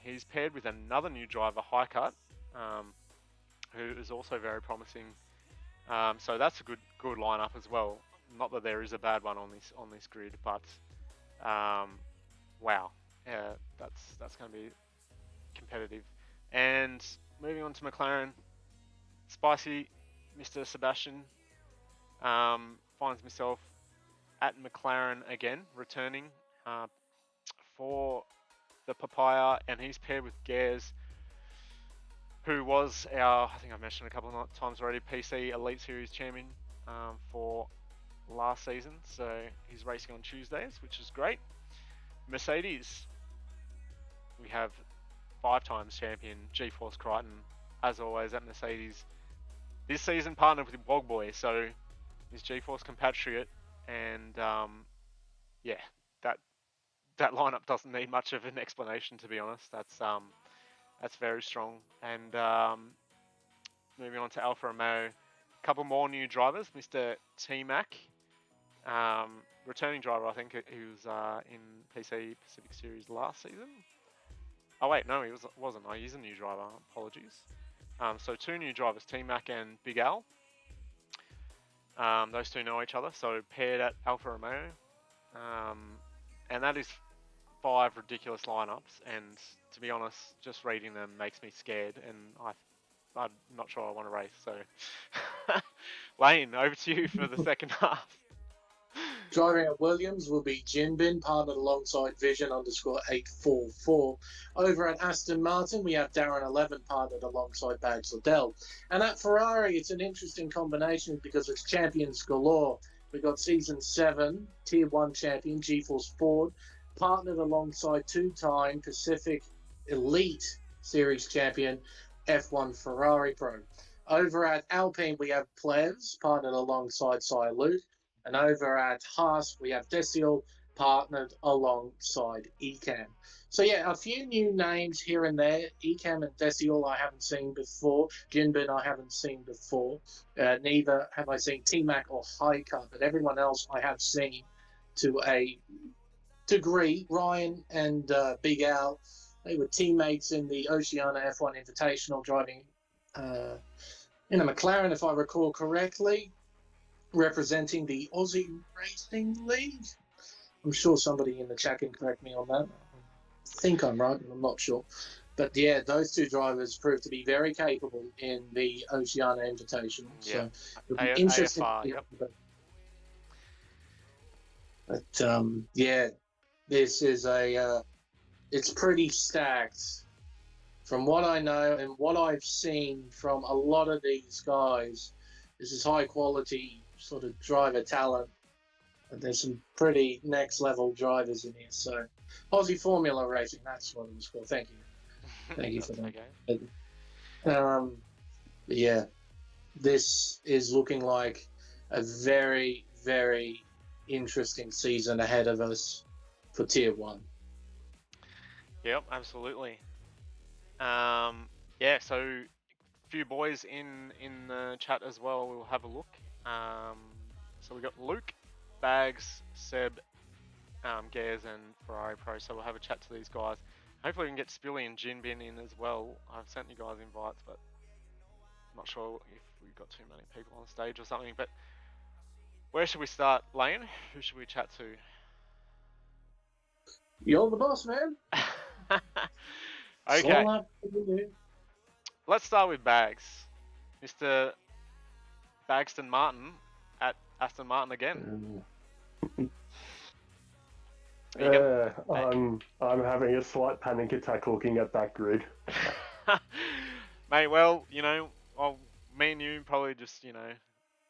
He's paired with another new driver, Highcut, who is also very promising. So that's a good lineup as well. Not that there is a bad one on this grid, but wow, yeah, that's going to be competitive. And moving on to McLaren, Spicy Mr. Sebastian finds himself at McLaren again, returning for the Papaya, and he's paired with Gares, who was our, I think I've mentioned a couple of times already, PC Elite Series champion for last season. So he's racing on Tuesdays, which is great. Mercedes, we have 5 times champion GeForce Crichton, as always at Mercedes. This season partnered with Wogboy, so his GeForce compatriot, and yeah, that lineup doesn't need much of an explanation, to be honest. That's very strong. And moving on to Alfa Romeo, a couple more new drivers. Mr. T-Mac, returning driver, I think he was in PC Pacific Series last season. Oh wait, no, he wasn't. Oh, he's a new driver. Apologies. So 2 new drivers, T-Mac and Big Al. Those 2 know each other, so paired at Alfa Romeo. And that is 5 ridiculous lineups, and to be honest, just reading them makes me scared, and I'm not sure I want to race. So, Lane, over to you for the second half. Driving at Williams will be Jinbin, partnered alongside Vision_844. Over at Aston Martin, we have Darren 11, partnered alongside Bags Liddell. And at Ferrari, it's an interesting combination because it's champions galore. We've got Season 7, Tier 1 champion, GeForce Ford, partnered alongside 2-time Pacific Elite Series champion, F1 Ferrari Pro. Over at Alpine, we have Plevs, partnered alongside Sire Luke. And over at Haas, we have Decial, partnered alongside Ecamm. So yeah, a few new names here and there. Ecamm and Decial I haven't seen before. Jinbin I haven't seen before. Neither have I seen T-Mac or Highcut, but everyone else I have seen to a degree. Ryan and Big Al, they were teammates in the Oceania F1 Invitational, driving in a McLaren, if I recall correctly, representing the Aussie Racing League. I'm sure somebody in the chat can correct me on that. I think I'm right, but I'm not sure. But yeah, those 2 drivers proved to be very capable in the Oceania Invitational. So it'll be interesting. AFR, yep. But yeah, this is it's pretty stacked. From what I know and what I've seen from a lot of these guys, This is high quality sort of driver talent. And there's some pretty next level drivers in here. So, Aussie Formula Racing, that's what it was called. Thank you. Thank you for that. Okay. Yeah, this is looking like a very, very interesting season ahead of us for Tier 1. Yep, absolutely. Yeah, so a few boys in the chat as well. We'll have a look. So we got Luke, Bags, Seb, Gares, and Ferrari Pro. So we'll have a chat to these guys. Hopefully we can get Spilly and Jin Bin in as well. I've sent you guys invites, but I'm not sure if we've got too many people on stage or something. But where should we start, Lane? Who should we chat to? You're the boss, man. Okay. Let's start with Bags. Mr. Bagston Martin at Aston Martin again. I'm having a slight panic attack looking at that grid. Mate, well, me and you probably just,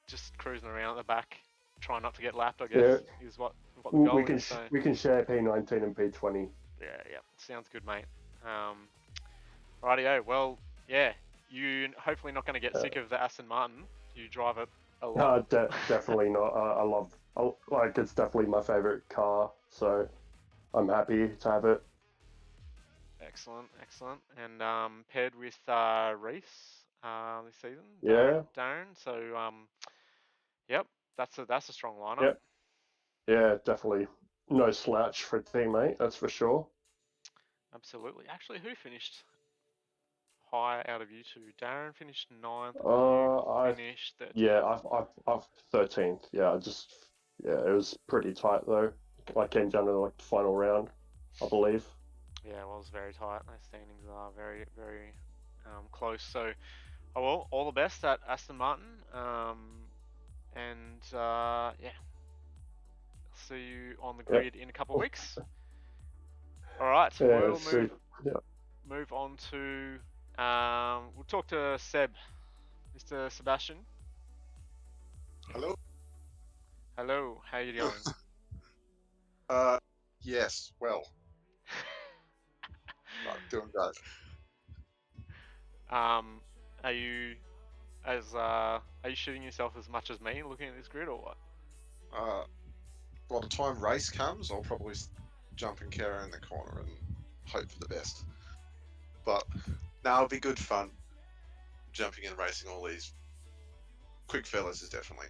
just cruising around at the back, trying not to get lapped, I guess, is what the goal is. So. We can share P19 and P20. Yeah, sounds good, mate. Rightio, well, yeah, you hopefully not going to get sick of the Aston Martin. You drive it a lot. Definitely not. It's definitely my favorite car, so I'm happy to have it. Excellent. And paired with Reese this season. Yeah. Darren. So yep, that's a strong lineup. Yep. Yeah, definitely no slouch for a teammate, that's for sure. Absolutely. Actually, who finished high out of you two? Darren finished 9th. I finished 13th. Yeah, I've 13th. Yeah, it was pretty tight though. I came down to the final round, I believe. Yeah, it was very tight. Those standings are very, very close. So, well, all the best at Aston Martin. Yeah, see you on the grid in a couple of weeks. All right, we'll move on to. We'll talk to Seb, Mr. Sebastian. Hello. Hello. How are you doing? Yes. Well. Not doing great. Are you shooting yourself as much as me looking at this grid, or what? By the time race comes, I'll probably jump and carry in the corner and hope for the best. But now it'll be good fun. Jumping and racing all these quick fellas is definitely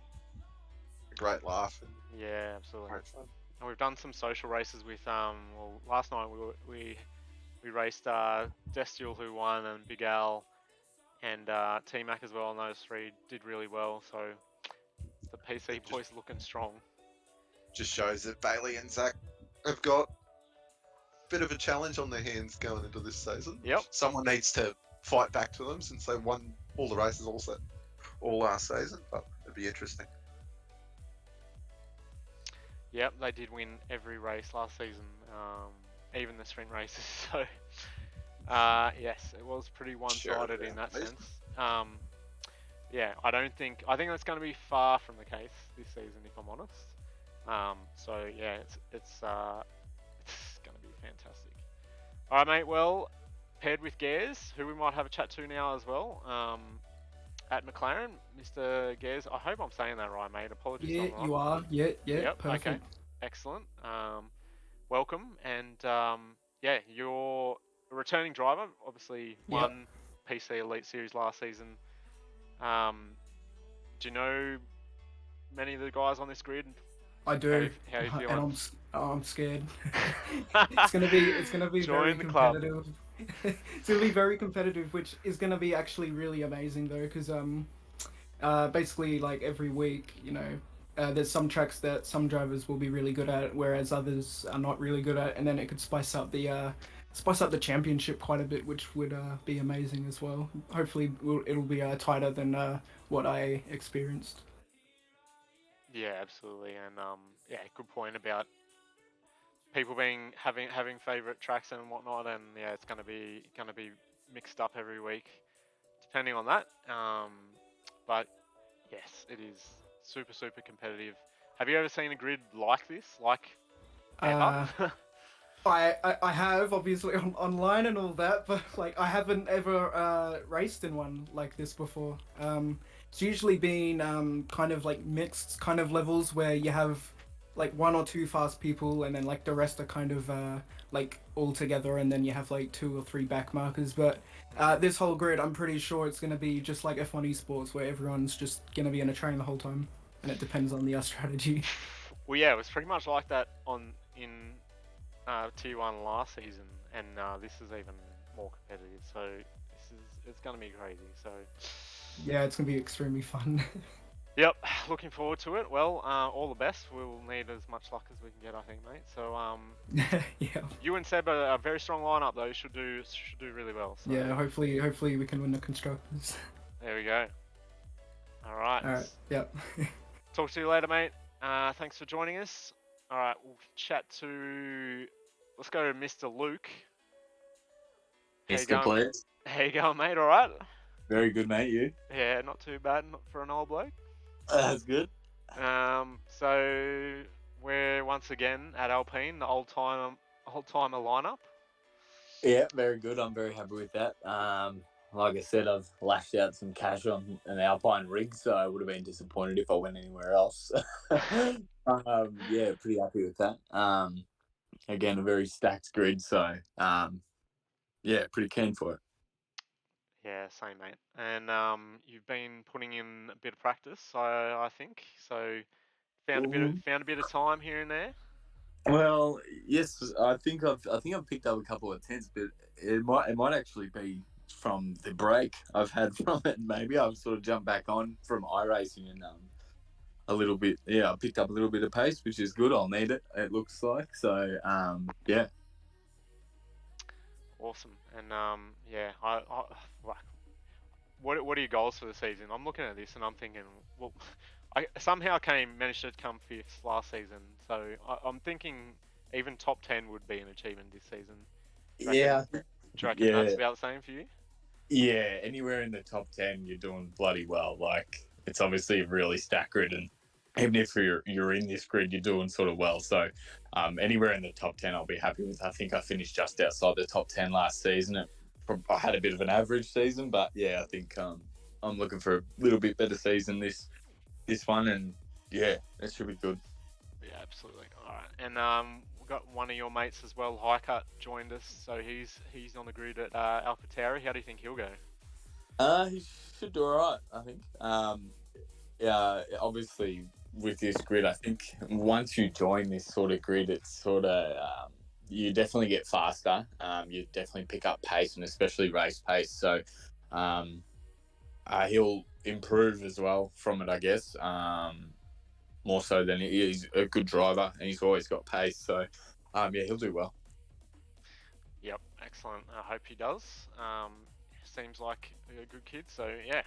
a great laugh. Yeah, absolutely. Great fun. And we've done some social races with last night we raced Destiel, who won, and Big Al and T-Mac as well, and those three did really well. So the PC boys looking strong. Just shows that Bailey and Zach have got a bit of a challenge on their hands going into this season. Yep. Someone needs to fight back to them since they won all the races all last season, but it'd be interesting. Yep, they did win every race last season, even the sprint races. So, yes, it was pretty one-sided in that sense. Yeah, I think that's going to be far from the case this season, if I'm honest. So yeah, it's going to be fantastic. All right, mate. Well, paired with Gares, who we might have a chat to now as well. At McLaren, Mr. Gares, I hope I'm saying that right, mate. Apologies. Yeah, if I'm you wrong. are. Yeah, Yep, perfect. okay, excellent. Welcome, and yeah, you're a returning driver. Obviously, won PC Elite Series last season. Do you know many of the guys on this grid? I do, How you feeling? and I'm scared. It's gonna be very competitive. It's gonna be very competitive, which is gonna be actually really amazing though, because basically like every week, there's some tracks that some drivers will be really good at, whereas others are not really good at, and then it could spice up the championship quite a bit, which would be amazing as well. Hopefully, it'll be tighter than what I experienced. Yeah, absolutely, and yeah, good point about people having favorite tracks and whatnot, and yeah, it's gonna be mixed up every week, depending on that. But Yes, it is super competitive. Have you ever seen a grid like this? Like ever? I have obviously online and all that, but like I haven't ever raced in one like this before. It's usually been kind of like mixed kind of levels where you have like one or two fast people and then like the rest are kind of like all together, and then you have like 2 or 3 back markers. But this whole grid, I'm pretty sure it's going to be just like F1 Esports where everyone's just going to be in a train the whole time, and it depends on the strategy. Well, yeah, it was pretty much like that in Tier 1 last season, and this is even more competitive. So it's going to be crazy. So Yeah, it's going to be extremely fun. yep, looking forward to it. Well, all the best. We'll need as much luck as we can get, I think, mate. So Yeah. you and Seb are a very strong lineup, though. Should do really well. So. Yeah, hopefully we can win the constructors. There we go. All right. All right. Yep. Talk to you later, mate. Thanks for joining us. All right, we'll chat to. Let's go to Mr. Luke. Mr. Plevs. How you going, mate? All right. Very good, mate. You? Yeah, not too bad for an old bloke. That's good. So we're once again at Alpine, the old timer lineup. Yeah, very good. I'm very happy with that. Like I said, I've lashed out some cash on an Alpine rig, so I would have been disappointed if I went anywhere else. Yeah, pretty happy with that. Again, a very stacked grid, so yeah, pretty keen for it. Yeah, same, mate. And you've been putting in a bit of practice, I think. So found a bit of time here and there. Well, yes, I think I've picked up a couple of tenths, but it might actually be from the break I've had from it. Maybe I've sort of jumped back on from iRacing and a little bit. Yeah, I picked up a little bit of pace, which is good. I'll need it. It looks like so. Yeah. Awesome. And yeah, I like. What are your goals for the season? I'm looking at this and I'm thinking, well, I somehow managed to come 5th last season, so I'm thinking even top 10 would be an achievement this season. Do you reckon that's about the same for you? Yeah, anywhere in the top 10, you're doing bloody well. Like, it's obviously a really stacked grid, and even if you're in this grid, you're doing sort of well. So, anywhere in the top 10, I'll be happy with. I think I finished just outside the top 10 last season. I had a bit of an average season, but yeah, I think I'm looking for a little bit better season this one, and yeah, it should be good. Yeah, absolutely. All right, and we've got one of your mates as well, Highcut, joined us. So he's on the grid at AlphaTauri. How do you think he'll go? He should do all right, I think. Yeah, obviously with this grid, I think once you join this sort of grid, it's sort of you definitely get faster. You definitely pick up pace, and especially race pace. So he'll improve as well from it, I guess. More so than he's a good driver, and he's always got pace. So yeah, he'll do well. Yep, excellent. I hope he does. Seems like a good kid. So yeah,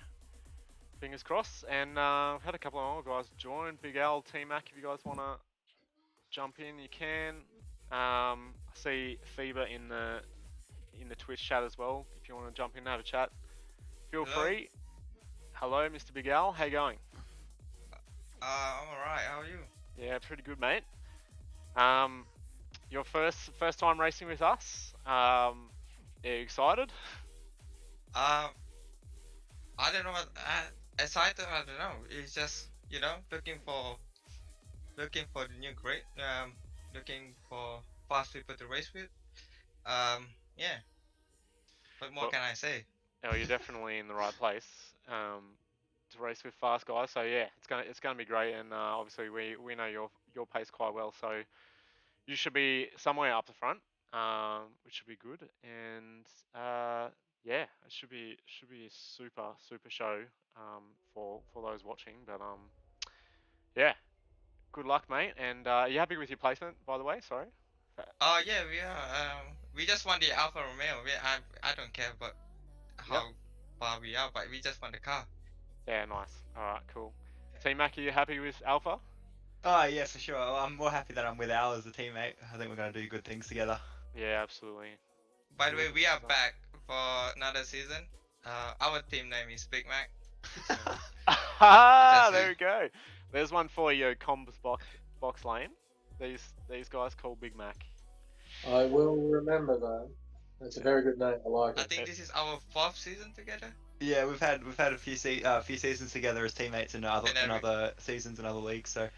fingers crossed. And we've had a couple of more guys join. Big Al, T-Mac, if you guys want to jump in, you can. I see FIBA in the Twitch chat as well. If you want to jump in and have a chat, feel free. Hello, Mr. Big Al. How you going? I'm alright. How are you? Yeah, pretty good, mate. Your first time racing with us. Are you excited? I don't know what excited. I don't know. It's just looking for the new grade. Looking for fast people to race with. Yeah. What more can I say? Oh, you're definitely in the right place to race with fast guys. So yeah, it's gonna be great, and obviously we know your pace quite well, so you should be somewhere up the front, which should be good. And yeah, it should be a super show for those watching. But yeah, good luck, mate. And are you happy with your placement, by the way? Sorry. Oh yeah, we are. We just won the Alfa Romeo. I don't care about how far we are, but we just won the car. Yeah, nice. All right, cool. T-Mac, are you happy with Alpha? Oh yeah, for sure. I'm more happy that I'm with Al as a teammate. I think we're gonna do good things together. Yeah, absolutely. By the way, we are back for another season. Our team name is Big Mac. Ah, there we go. There's one for you, Combs Box Lane. These guys call Big Mac. I will remember that. That's a very good name. I like I it. think this is our 4th season together. Yeah, we've had a few few seasons together as teammates in other seasons and other leagues. So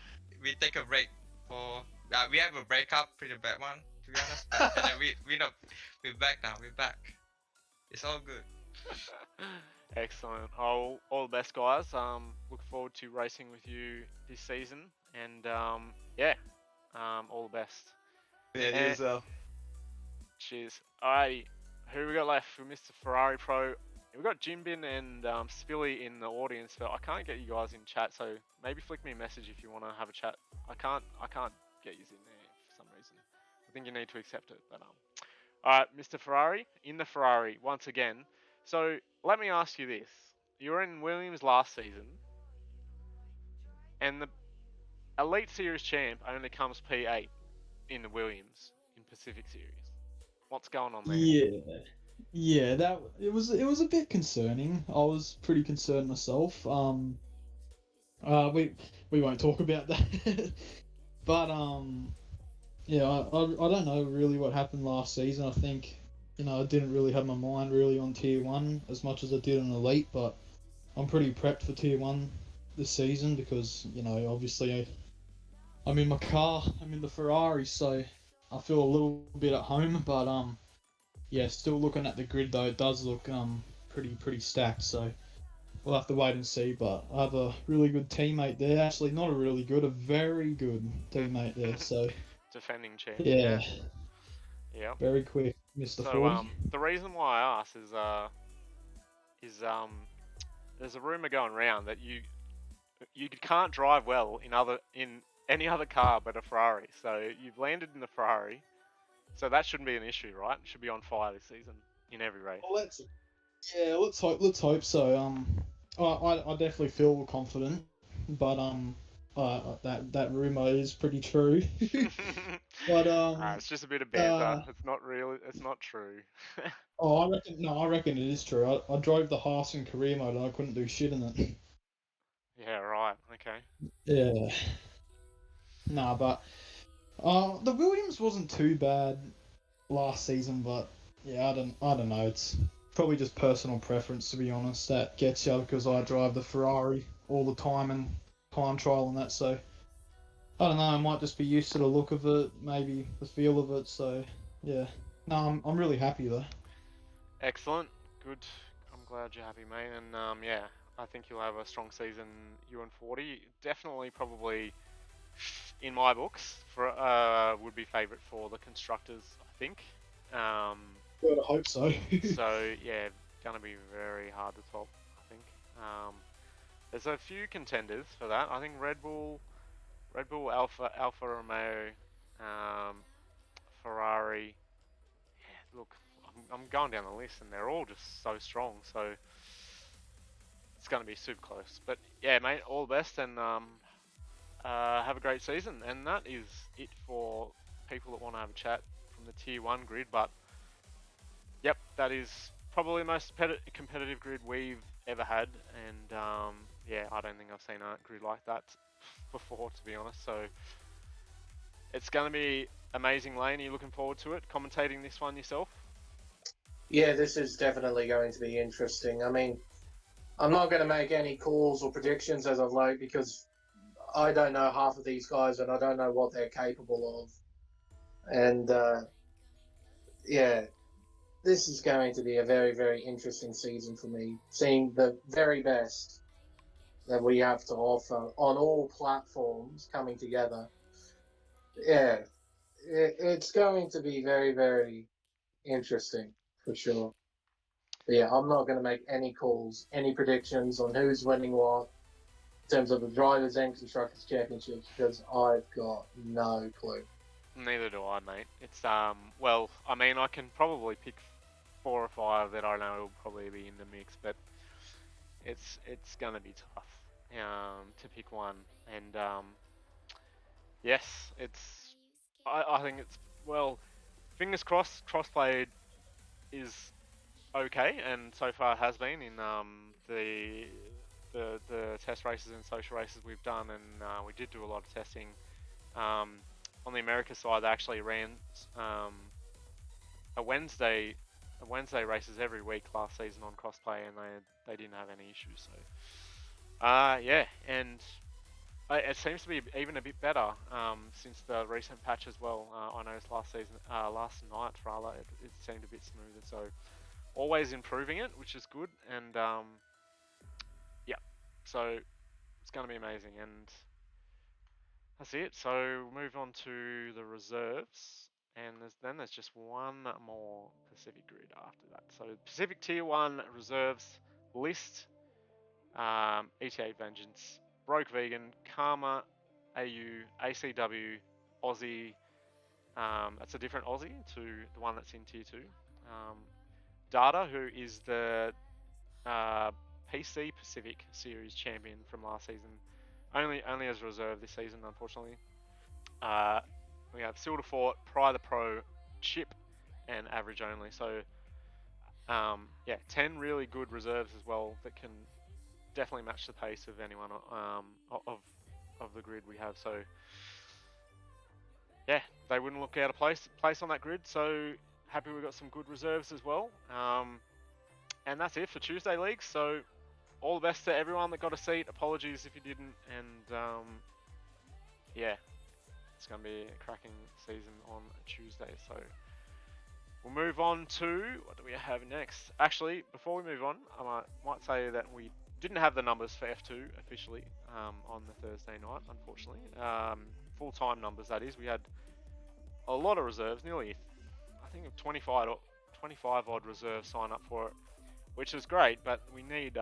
we take a break for we have a breakup, pretty bad one to be honest. But, and then we're back now. We're back. It's all good. Excellent. All the best, guys. Look forward to racing with you this season, and yeah, all the best. yeah, you as well. Cheers. Alrighty, who we got left? We missed the Ferrari Pro. We've got Jimbin and Spilly in the audience, but I can't get you guys in chat. So maybe flick me a message if you want to have a chat. I can't get you in there for some reason. I think you need to accept it. But alright, Mr. Ferrari in the Ferrari once again. So let me ask you this: you were in Williams last season, and the Elite Series champ only comes P8 in the Williams in Pacific Series. What's going on there? Yeah, that it was a bit concerning. I was pretty concerned myself. We won't talk about that. But yeah, I don't know really what happened last season. I think, I didn't really have my mind really on Tier 1 as much as I did on Elite, but I'm pretty prepped for Tier 1 this season because, obviously I'm in my car, I'm in the Ferrari, so I feel a little bit at home, but yeah, still looking at the grid though, it does look pretty stacked, so we'll have to wait and see, but I have a really good teammate there. Actually, not a really good, a very good teammate there, so Defending champ. yeah. Yeah. Very quick, Mr. So 40. the reason why I asked is there's a rumor going around that you can't drive well in any other car but a Ferrari. So you've landed in the Ferrari, so that shouldn't be an issue, right? It should be on fire this season in every race. Well, let's hope so. I definitely feel confident, but that rumor is pretty true. But it's just a bit of banter. It's not really. It's not true. I reckon it is true. I drove the Haas in career mode and I couldn't do shit in it. Yeah, right. Okay. Yeah. Nah, but the Williams wasn't too bad last season, but yeah, I don't know. It's probably just personal preference, to be honest. That gets you because I drive the Ferrari all the time and time trial and that. So I don't know. I might just be used to the look of it, maybe the feel of it. So yeah, no, I'm really happy though. Excellent. Good. I'm glad you're happy, mate. And yeah, I think you'll have a strong season. You and 40 definitely, probably in my books would be favourite for the constructors. I think. Well, I hope so. So yeah, gonna be very hard to top. I think. There's a few contenders for that. I think Red Bull, Alfa Romeo, Ferrari. Yeah, look, I'm going down the list, and they're all just so strong. So it's gonna be super close. But yeah, mate, all the best, and have a great season. And that is it for people that want to have a chat from the Tier 1 grid. But yep, that is probably the most competitive grid we've ever had. And yeah, I don't think I've seen a grid like that before, to be honest. So it's going to be amazing, Lane. Are you looking forward to it, commentating this one yourself? Yeah, this is definitely going to be interesting. I mean, I'm not going to make any calls or predictions as of late because I don't know half of these guys and I don't know what they're capable of. And yeah, this is going to be a very, very interesting season for me. Seeing the very best that we have to offer on all platforms coming together. Yeah, it's going to be very, very interesting for sure. But yeah, I'm not going to make any calls, any predictions on who's winning what in terms of the Drivers and Constructors Championships because I've got no clue. Neither do I, mate. It's well, I mean, I can probably pick 4 or 5 that I know will probably be in the mix, but it's gonna be tough to pick one. And yes, I think it's, well, fingers crossed. Crossplay is okay, and so far has been in the the test races and social races we've done, and we did do a lot of testing. On the America side, they actually ran a Wednesday races every week last season on Crossplay, and they didn't have any issues. So yeah, and it seems to be even a bit better since the recent patch as well. I noticed last night rather, it seemed a bit smoother. So always improving it, which is good. And yeah, so it's going to be amazing. And that's it. So we'll move on to the reserves. And there's just one more Pacific grid after that. So Pacific Tier 1 reserves list, ETA Vengeance, Broke Vegan, Karma, AU, ACW, Aussie. That's a different Aussie to the one that's in Tier 2. Data, who is the PC Pacific Series champion from last season. Only as reserve this season, unfortunately. We have Silver Fort, Pry the Pro, Chip, and Average only. So, yeah, 10 really good reserves as well that can definitely match the pace of anyone of the grid we have. So, yeah, they wouldn't look out of place on that grid. So happy we got some good reserves as well. And that's it for Tuesday League. So all the best to everyone that got a seat. Apologies if you didn't. And yeah, it's going to be a cracking season on Tuesday. So we'll move on to, what do we have next? Actually, before we move on, I might say that we didn't have the numbers for F2 officially on the Thursday night, unfortunately. Full-time numbers, that is. We had a lot of reserves, nearly, I think, 25 odd reserves sign up for it, which is great, but we need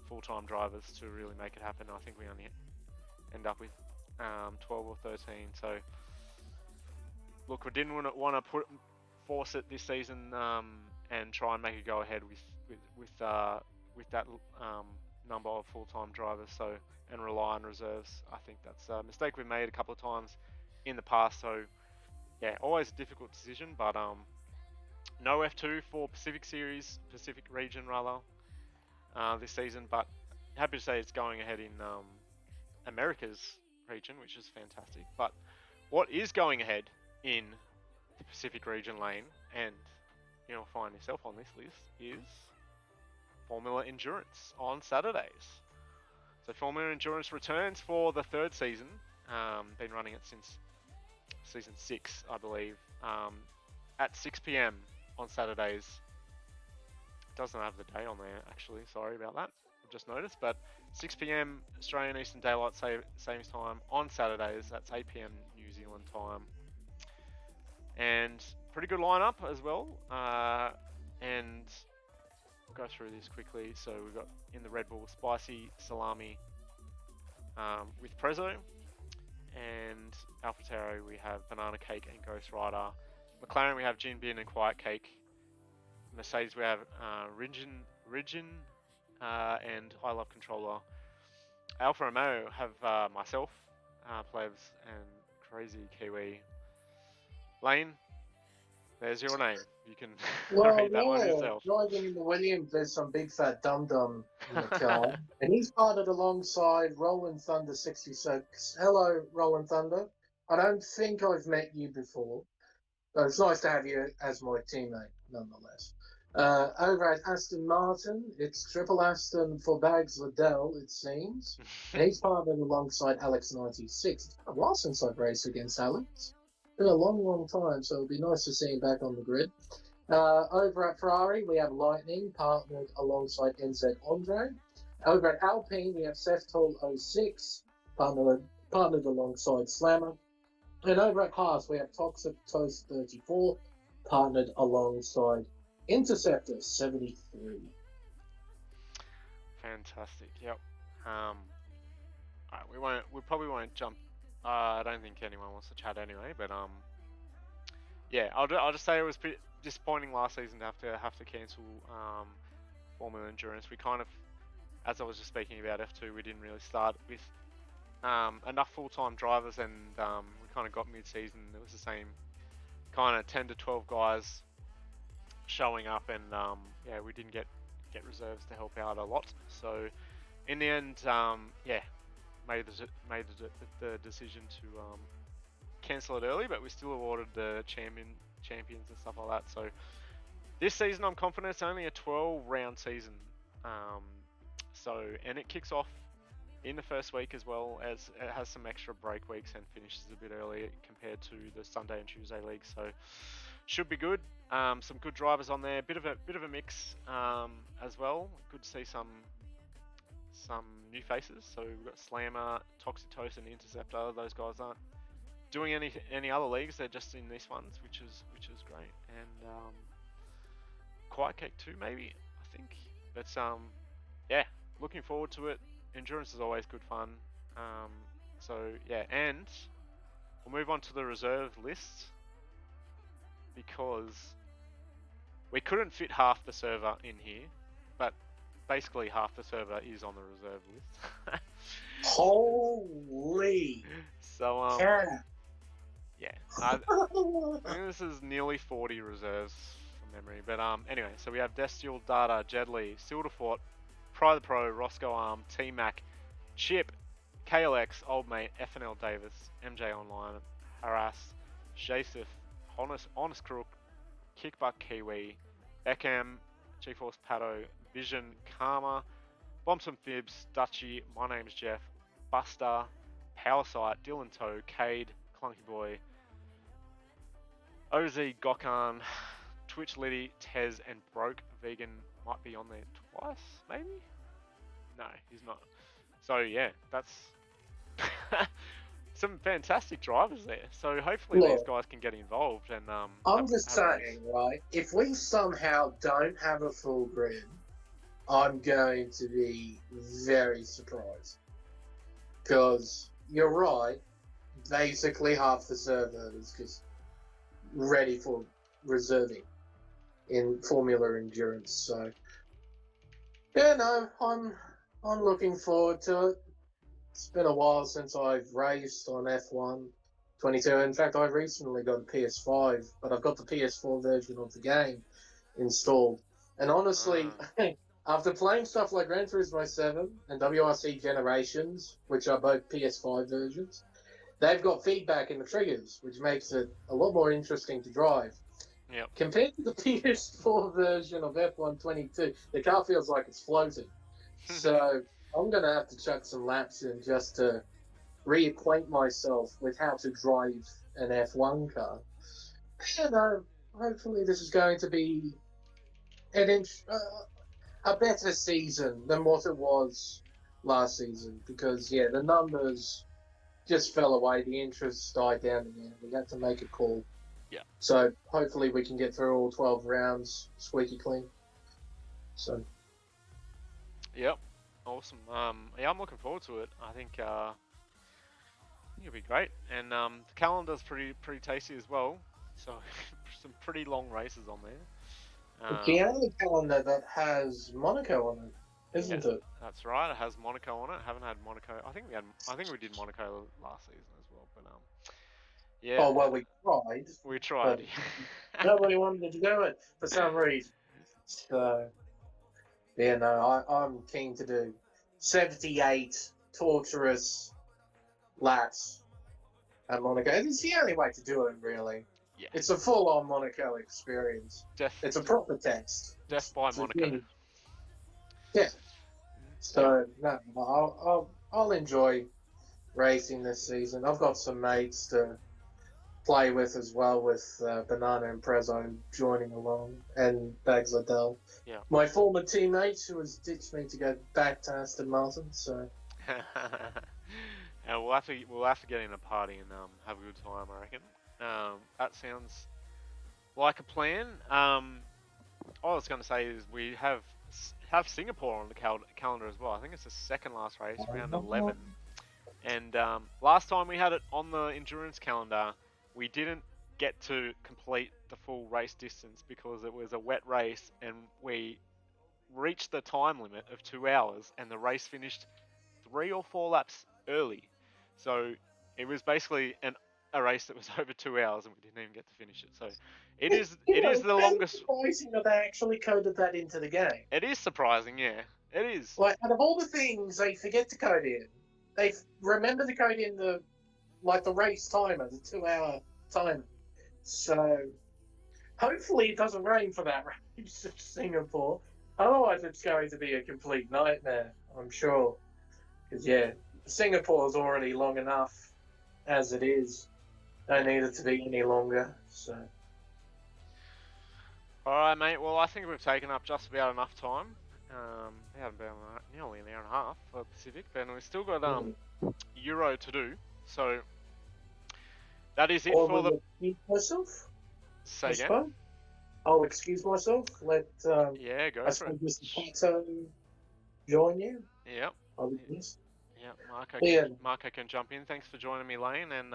full-time drivers to really make it happen. I think we only end up with 12 or 13. So, look, we didn't want to force it this season and try and make it go ahead with that number of full-time drivers. So, and rely on reserves. I think that's a mistake we've made a couple of times in the past. So, yeah, always a difficult decision, but no F2 for Pacific region rather, this season. But happy to say it's going ahead in America's region, which is fantastic. But what is going ahead in the Pacific region lane, and you'll find yourself on this list, is Formula Endurance on Saturdays. So Formula Endurance returns for the third season. Been running it since season 6, I believe. At 6 PM on Saturdays. Doesn't have the day on there, actually. Sorry about that. I've just noticed. But 6 PM Australian Eastern Daylight Savings Time on Saturdays. That's 8 PM New Zealand time. And pretty good lineup as well. And I'll go through this quickly. So we've got in the Red Bull Spicy Salami with Prezzo. And AlphaTauri we have Banana Cake and Ghost Rider. McLaren we have Gin Bean and Quiet Cake. Mercedes we have Ridgen and High Love Controller. Alfa Romeo have myself, Plevs, and Crazy Kiwi. Lane, there's your name. You can read that one yourself. Driving in the Williams, there's some big fat dum-dum in the car. And he's partnered alongside Rolling Thunder 66. Hello, Rolling Thunder. I don't think I've met you before, but it's nice to have you as my teammate, nonetheless. Over at Aston Martin, it's Triple Aston for Bags Liddell, it seems. And he's partnered alongside Alex96. It's been a while since I've raced against Alex. Been a long, long time, so it'll be nice to see him back on the grid. Over at Ferrari, we have Lightning, partnered alongside NZ Andre. Over at Alpine, we have Seftoll06, partnered alongside Slammer. And over at Haas, we have Toxic Toast 34, partnered alongside Interceptor 73. Fantastic. Yep. Alright, we probably won't jump. I don't think anyone wants to chat anyway, but yeah, I'll just say it was pretty disappointing last season to have to cancel Formula Endurance. We kind of, as I was just speaking about F2, we didn't really start with enough full-time drivers, and we kind of got mid-season. It was the same kind of 10 to 12 guys showing up, and yeah, we didn't get reserves to help out a lot. So in the end, made the decision to cancel it early, but we still awarded the champions and stuff like that. So this season, I'm confident it's only a 12-round season. And it kicks off in the first week as well, as it has some extra break weeks and finishes a bit early compared to the Sunday and Tuesday league. So should be good. Some good drivers on there. Bit of a mix as well. Good to see some new faces. So we've got Slammer, Toxitose, and Interceptor. Those guys aren't doing any other leagues. They're just in this ones, which is great. And Quiet Cake too, maybe, I think. But yeah, looking forward to it. Endurance is always good fun. So yeah, and we'll move on to the reserve list because we couldn't fit half the server in here, but basically half the server is on the reserve list. Holy! So yeah, I think this is nearly 40 reserves from memory. But anyway, so we have Destial, Data, Jedley, Silderfort, Pry the Pro, Roscoe Arm, T-Mac, Chip, KLX, Old Mate, FNL Davis, MJ Online, Harass, Jasif, Honest Crook, Kickbutt Kiwi, Beckham, GeForce Pato, Vision, Karma, Bombs and Fibs, Dutchy, My Name's Jeff, Buster, Powersight, Dylan Toe, Cade, Clunky Boy, OZ, Gokhan, Twitch Liddy, Tez, and Broke Vegan might be on there twice, maybe? No, he's not. So yeah, that's some fantastic drivers there. So hopefully these guys can get involved and I'm just saying, right? If we somehow don't have a full grid, I'm going to be very surprised. Because you're right, basically half the server is just ready for reserving in Formula Endurance. So yeah, no, I'm looking forward to it. It's been a while since I've raced on F1 22. In fact, I recently got a PS5, but I've got the PS4 version of the game installed. And honestly, after playing stuff like Gran Turismo 7 and WRC Generations, which are both PS5 versions, they've got feedback in the triggers, which makes it a lot more interesting to drive. Yep. Compared to the PS4 version of F1 22, the car feels like it's floating. So I'm going to have to chuck some laps in just to reacquaint myself with how to drive an F1 car. And hopefully this is going to be a better season than what it was last season. Because, yeah, the numbers just fell away. The interest died down again. We had to make a call. Yeah. So hopefully we can get through all 12 rounds squeaky clean. So. Yep. Awesome. Yeah, I'm looking forward to it. I think it'll be great, and the calendar's pretty tasty as well. So some pretty long races on there. It's the only calendar that has Monaco on it, isn't it? That's right. It has Monaco on it. Haven't had Monaco. I think we did Monaco last season as well, but yeah. Oh well, we tried. We tried. Nobody wanted to do it for some reason. So. Yeah, no, I'm keen to do 78 torturous laps at Monaco. It's the only way to do it, really. Yeah. It's a full-on Monaco experience. It's a proper test. Death by Monaco. Yeah. So, no, I'll enjoy racing this season. I've got some mates to play with as well, with Banana and Prezzo joining along, and Bags Liddell. Yeah. My former teammate who has ditched me to go back to Aston Martin, so. And we'll have to get in a party and have a good time, I reckon. That sounds like a plan. All I was going to say is we have Singapore on the calendar as well. I think it's the second last race, round 11. And last time we had it on the endurance calendar, we didn't get to complete the full race distance because it was a wet race and we reached the time limit of 2 hours and the race finished 3 or 4 laps early. So it was basically a race that was over 2 hours and we didn't even get to finish it. So it is the longest. Surprising that they actually coded that into the game. It is surprising, yeah. It is. Like, out of all the things they forget to code in, they remember to code in the race timer, the 2-hour timer. So hopefully it doesn't rain for that race of Singapore. Otherwise, it's going to be a complete nightmare, I'm sure. Because, yeah, Singapore's already long enough as it is. Don't need it to be any longer. So. All right, mate. Well, I think we've taken up just about enough time. We had about nearly an hour and a half for Pacific, but we've still got Euro to do. So that is it for the. Excuse myself? Say again. I'll excuse myself. Let yeah, go I for it. Mr. Pato join you. Yep. I'll be missed. Yeah, Marco can jump in. Thanks for joining me, Lane, and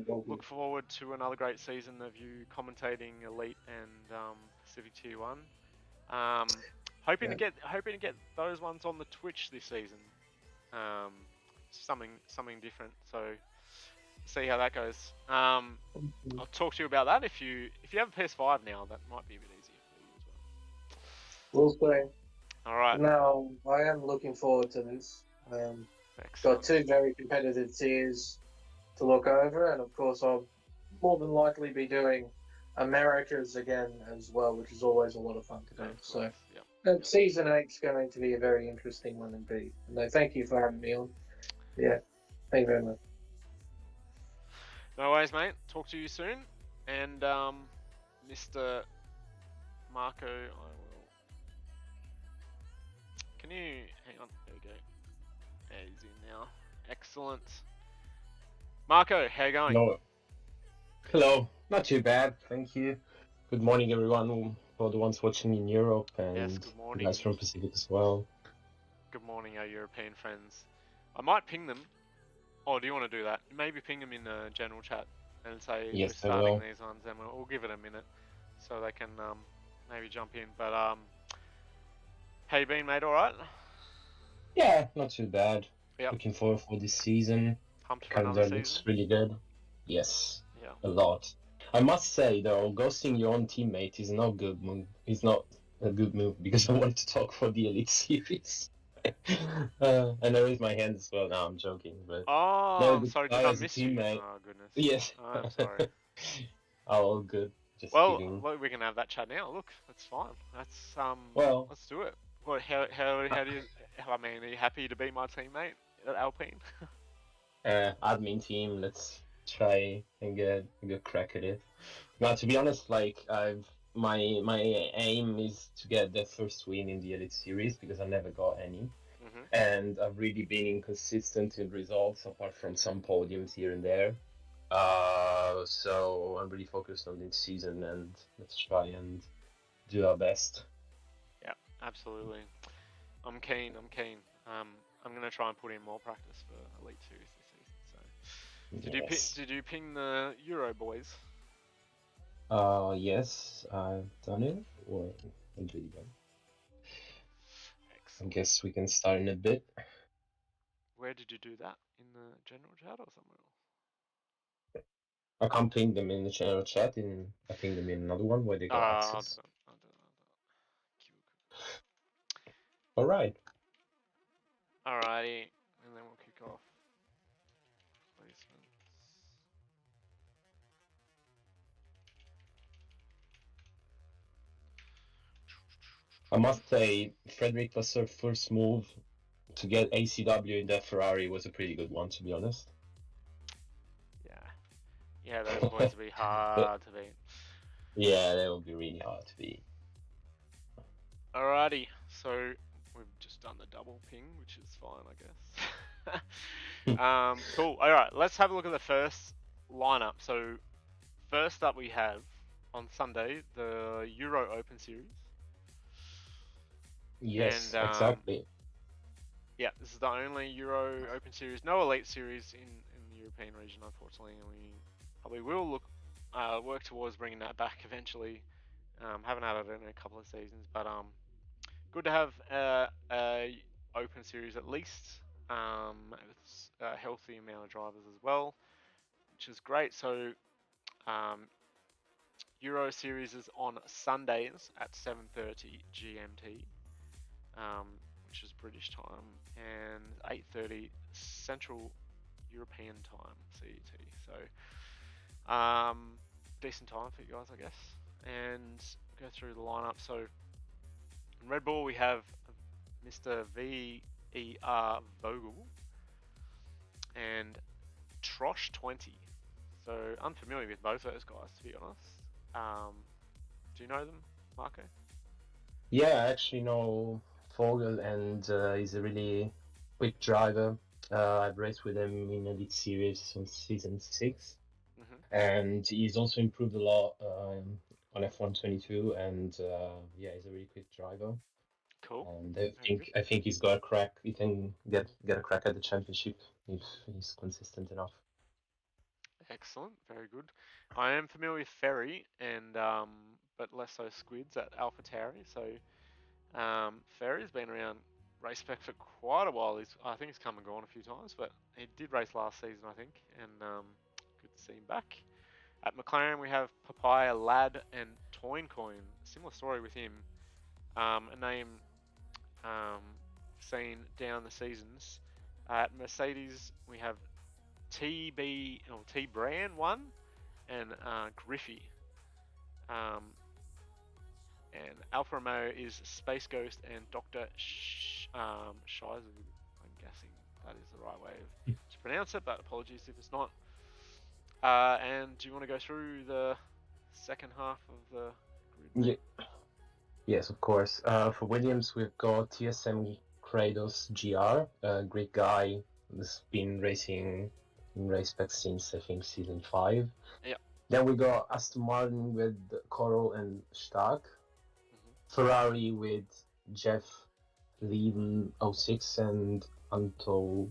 look forward to another great season of you commentating Elite and Pacific Tier 1. Hoping to get those ones on the Twitch this season. Something different. So see how that goes. I'll talk to you about that if you have a PS5 now. That might be a bit easier for you as well. We'll see. All right. No, I am looking forward to this. Got 2 very competitive tiers to look over, and of course I'll more than likely be doing Americas again as well, which is always a lot of fun to do. So Season 8 is going to be a very interesting one indeed. No, thank you for having me on. Yeah, thank you very much. No worries, mate. Talk to you soon. And Mr. Marco, I will. Can you hang on? There we go. Yeah, he's in now. Excellent. Marco, how you going? No. Hello. Not too bad, thank you. Good morning, everyone. For the ones watching in Europe, and yes, good morning. guys from Pacific as well. Good morning, our European friends. I might ping them. Oh, do you want to do that? Maybe ping them in the general chat and say yes, we're starting these ones, and we'll give it a minute so they can maybe jump in. But how you been, mate? All right? Yeah, not too bad. Yep. Looking forward for this season. Pumped for Calendar another looks season. really good. Yes. Yeah. A lot. I must say though, ghosting your own teammate is not good move. It's not a good move because I wanted to talk for the Elite Series. And I raised my hand as well. No, I'm joking, but oh, I'm sorry, did I miss you? teammate. Oh goodness. Yes. I'm sorry. All good. Just well, kidding. Look, we can have that chat now. Look, that's fine. That's well, let's do it. What? How do you? I mean, are you happy to be my teammate at Alpine? Admin team. Let's try and get a good crack at it. Now, to be honest, like my aim is to get the first win in the Elite Series because I never got any, and I've really been inconsistent in results apart from some podiums here and there. So I'm really focused on this season, and let's try and do our best. Yeah, absolutely. I'm keen. I'm gonna try and put in more practice for Elite Series this season. So, did you ping the Euro boys? Yes, I've done it. Or already done. I guess we can start in a bit. Where did you do that? In the general chat or somewhere else? I can't ping them in the general chat. I ping them in another one where they got access. All right. Alrighty, and then we'll kick off. Placements. I must say, Frederick Vasseur first move to get ACW in that Ferrari was a pretty good one, to be honest. Yeah, those boys will be hard to beat. Yeah, they will be really hard to beat. Alrighty, so we've just done the double ping, which is fine, I guess. Cool. Alright, let's have a look at the first lineup. So, first up we have, on Sunday, the Euro Open Series. Yes, and, exactly. Yeah, this is the only Euro Open Series, no Elite Series in the European region, unfortunately, and we probably will work towards bringing that back eventually. Haven't had it in a couple of seasons, but good to have a Open Series at least. It's a healthy amount of drivers as well, which is great. So Euro Series is on Sundays at 7:30 GMT. which is British time, and 8:30 Central European time, CET. So, decent time for you guys, I guess. And go through the lineup. So, in Red Bull we have Mr. VER Vogel and Trosh20. So, unfamiliar with both those guys, to be honest. Do you know them, Marco? Yeah, I actually know Vogel, and he's a really quick driver. I've raced with him in Elite Series since season 6, and he's also improved a lot on F122, and yeah, he's a really quick driver. Cool. And I think he's got a crack. He can get a crack at the championship if he's consistent enough. Excellent, very good. I am familiar with Ferry and but less so Squids at AlphaTauri. So Ferry's been around Race Spec for quite a while. I think he's come and gone a few times, but he did race last season, I think, and good to see him back. At McLaren we have Papaya Lad and Toincoin. Similar story with him. A name seen down the seasons. At Mercedes we have T Brand 1 and Griffey. And Alfa Romeo is Space Ghost and Dr. Shizu. I'm guessing that is the right way to pronounce it, but apologies if it's not. And do you want to go through the second half of the grid? Yeah. Yes, of course. For Williams, we've got TSM Kratos GR, a Greek guy who's been racing in Race Spec since, I think, season 5. Yeah. Then we got Aston Martin with Coral and Stark. Ferrari with Jeff Leven 06 and Antoje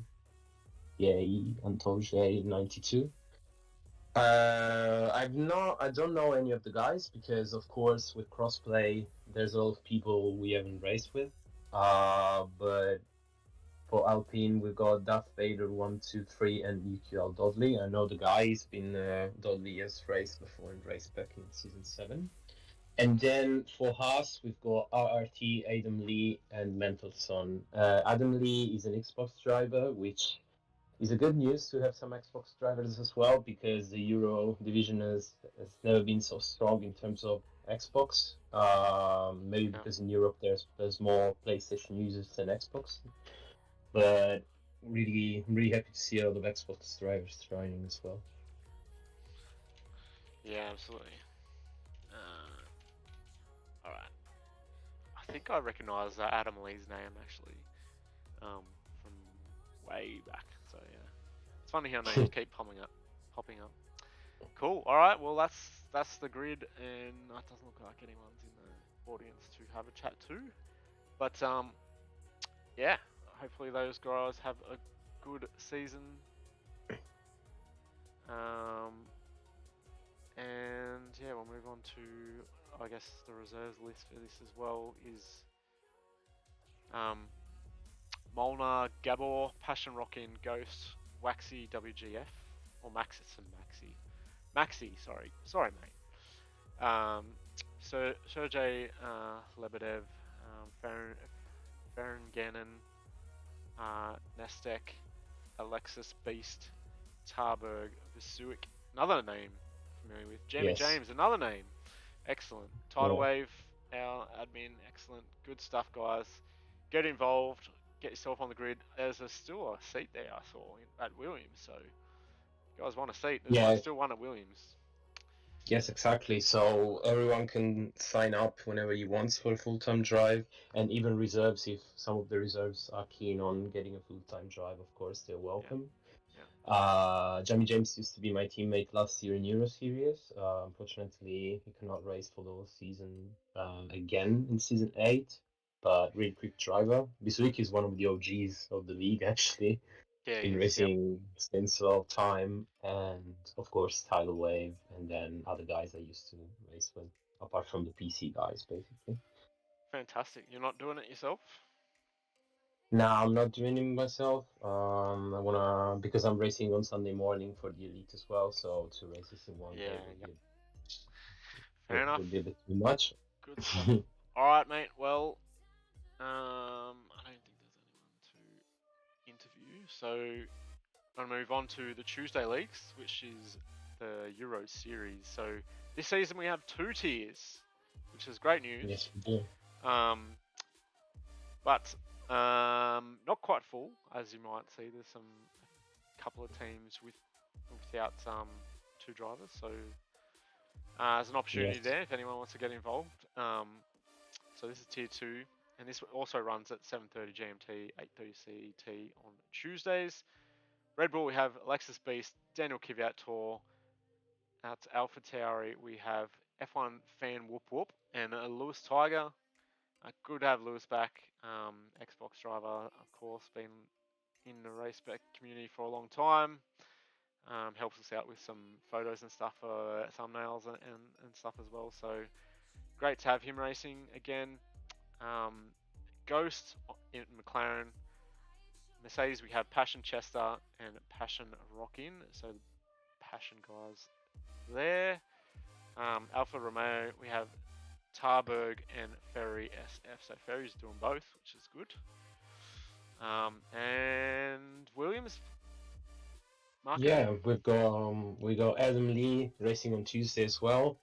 92. I don't know any of the guys because, of course, with Crossplay, there's a lot of people we haven't raced with. But for Alpine, we've got Darth Vader 123 and EQL Dudley. I know the guy. He's been Dudley has raced before in Race Spec in season 7. And then for Haas, we've got RRT, Adam Lee, and Mendelson. Adam Lee is an Xbox driver, which is a good news to have some Xbox drivers as well, because the Euro division has never been so strong in terms of Xbox. Maybe because in Europe there's more PlayStation users than Xbox. But really happy to see a lot of Xbox drivers joining as well. Yeah, absolutely. Alright. I think I recognise Adam Lee's name actually from way back. So yeah, it's funny how names keep popping up. Cool. All right. Well, that's the grid, and it doesn't look like anyone's in the audience to have a chat to. But yeah, hopefully those guys have a good season. And yeah, we'll move on to, I guess, the reserves list for this as well is Molnar, Gabor, Passion Rockin, Ghost, Waxy, WGF, or Maxi, sorry mate. So Sergey Lebedev, Farron Gannon, Nestek, Alexis Beast, Tarberg, Visuik, another name familiar with. Jamie James, another name. Excellent. Tidal Wave, our admin, excellent. Good stuff, guys. Get involved. Get yourself on the grid. There's still a seat there I saw at Williams, so if you guys want a seat, there's still one at Williams. Yes, exactly. So everyone can sign up whenever he wants for a full-time drive, and even reserves, if some of the reserves are keen on getting a full-time drive, of course, they're welcome. Jamie James used to be my teammate last year in Euro Series. Unfortunately, he cannot race for the whole season again in season 8, but really quick driver. Visuik is one of the OGs of the league, actually. Yeah, been racing since a lot of time, and of course Tidal Wave, and then other guys I used to race with, apart from the PC guys, basically. Fantastic. You're not doing it yourself? No, I'm not doing it myself. I wanna, because I'm racing on Sunday morning for the Elite as well, so 2 races in one day Fair enough. would be a bit too much. Good stuff. Alright, mate. Well, I don't think So I'm going to move on to the Tuesday leagues, which is the Euro Series. So this season we have 2 tiers, which is great news. Yes, we do. But not quite full, as you might see. There's a couple of teams without 2 drivers. So there's an opportunity there if anyone wants to get involved. So this is tier 2, and this also runs at 7:30 GMT, 8:30 CET on Tuesdays. Red Bull, we have Alexis Beast, Daniel Kvyat Tour. At Alpha Tauri, we have F1 Fan Whoop Whoop and Lewis Tiger. Good to have Lewis back. Xbox driver, of course, been in the Race Spec community for a long time. Helps us out with some photos and stuff for thumbnails and stuff as well. So great to have him racing again. Ghost in McLaren. Mercedes, we have Passion Chester and Passion Rockin. So Passion guys there. Alfa Romeo, we have Tarberg and Ferry SF. So Ferry's doing both, which is good. And Williams. Marco? Yeah, we got Adam Lee racing on Tuesday as well.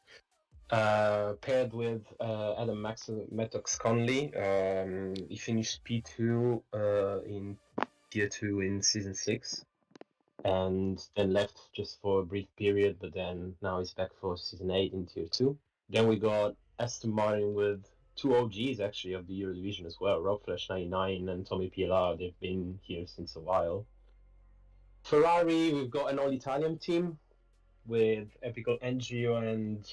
Paired with Adam Mattox Conley. He finished P2 in Tier 2 in Season 6. And then left just for a brief period, but then now he's back for Season 8 in Tier 2. Then we got Aston Martin with 2 OGs actually of the Euro Division as well, Rockflash 99 and Tommy Pilar. They've been here since a while. Ferrari, we've got an all-Italian team with Epical Engio and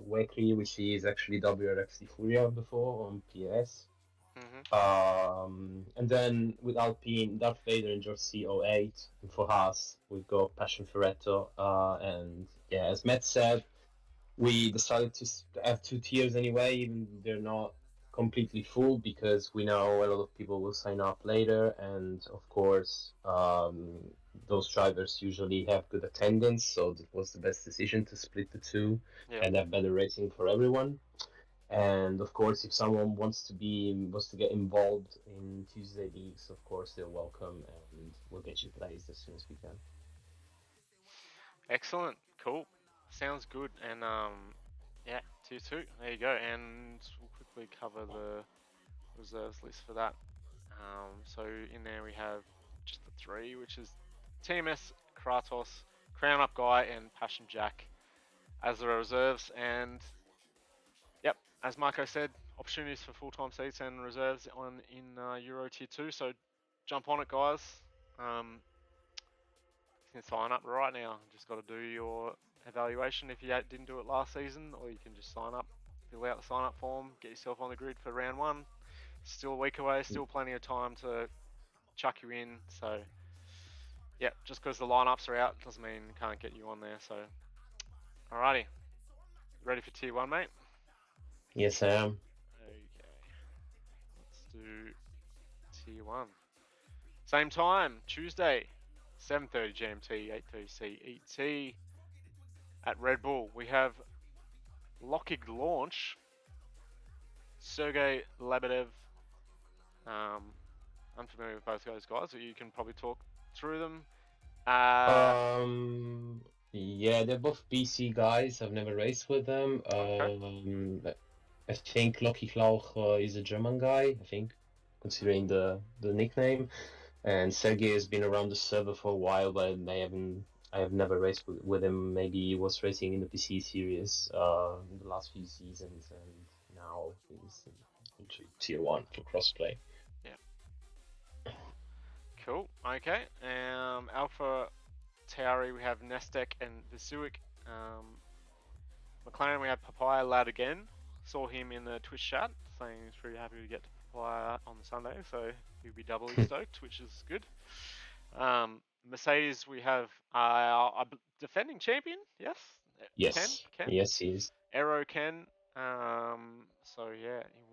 Wakely, which is actually WRX Di Furia before on PS. And then with Alpine, Darth Vader and George C08. And for Haas, we've got Passion Ferretto. And yeah, as Matt said, we decided to have 2 tiers anyway, even though they're not completely full, because we know a lot of people will sign up later. And of course, those drivers usually have good attendance, so it was the best decision to split the 2 and have better racing for everyone. And of course, if someone wants to get involved in Tuesday leagues, of course they're welcome, and we'll get you placed as soon as we can. Excellent, cool, sounds good. And yeah, tier 2, there you go. And we'll quickly cover the reserves list for that. So in there we have just the 3, which is TMS, Kratos, Crown Up Guy, and Passion Jack as the reserves. And yep, as Marco said, opportunities for full-time seats and reserves in Euro Tier 2. So jump on it, guys. You can sign up right now. Just got to do your evaluation if you didn't do it last season, or you can just sign up, fill out the sign-up form, get yourself on the grid for round 1. Still a week away, still plenty of time to chuck you in. So yeah, just because the lineups are out doesn't mean can't get you on there. So alrighty, ready for Tier 1, mate? Yes, I am. Okay, let's do Tier 1. Same time, Tuesday, 7:30 GMT, 8:30 CET at Red Bull. We have Lockig Launch, Sergey Lebedev. Unfamiliar with both those guys, so you can probably talk through them. Yeah, they're both BC guys. I've never raced with them. I think Loki Klauch is a German guy, I think, considering the nickname. And Sergey has been around the server for a while, but I have never raced with him. Maybe he was racing in the PC series in the last few seasons, and now he's into Tier 1 for Crossplay. Yeah. Cool. Okay. Alpha Tauri, we have Nestek and Visuik. McLaren, we have Papaya Lad again. Saw him in the Twitch chat saying he's pretty happy to get to Papaya on the Sunday, so he'll be doubly stoked, which is good. Mercedes, we have our defending champion, yes? Yes. Ken? Yes, he is. Aero Ken. So yeah, he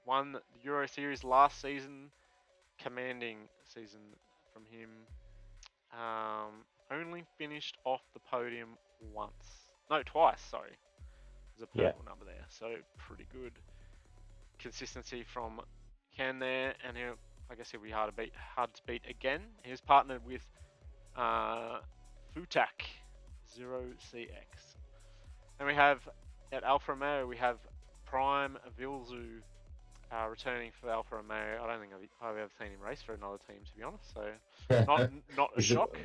won the Euro Series last season. Commanding season from him. Only finished off the podium twice, sorry. There's a purple number there, so pretty good consistency from Ken there, and I guess he'll be hard to beat again. He was partnered with Futak 0CX. And we have at Alfa Romeo we have Prime Vilzu returning for Alfa Romeo. I don't think I've ever seen him race for another team, to be honest. So not a shock.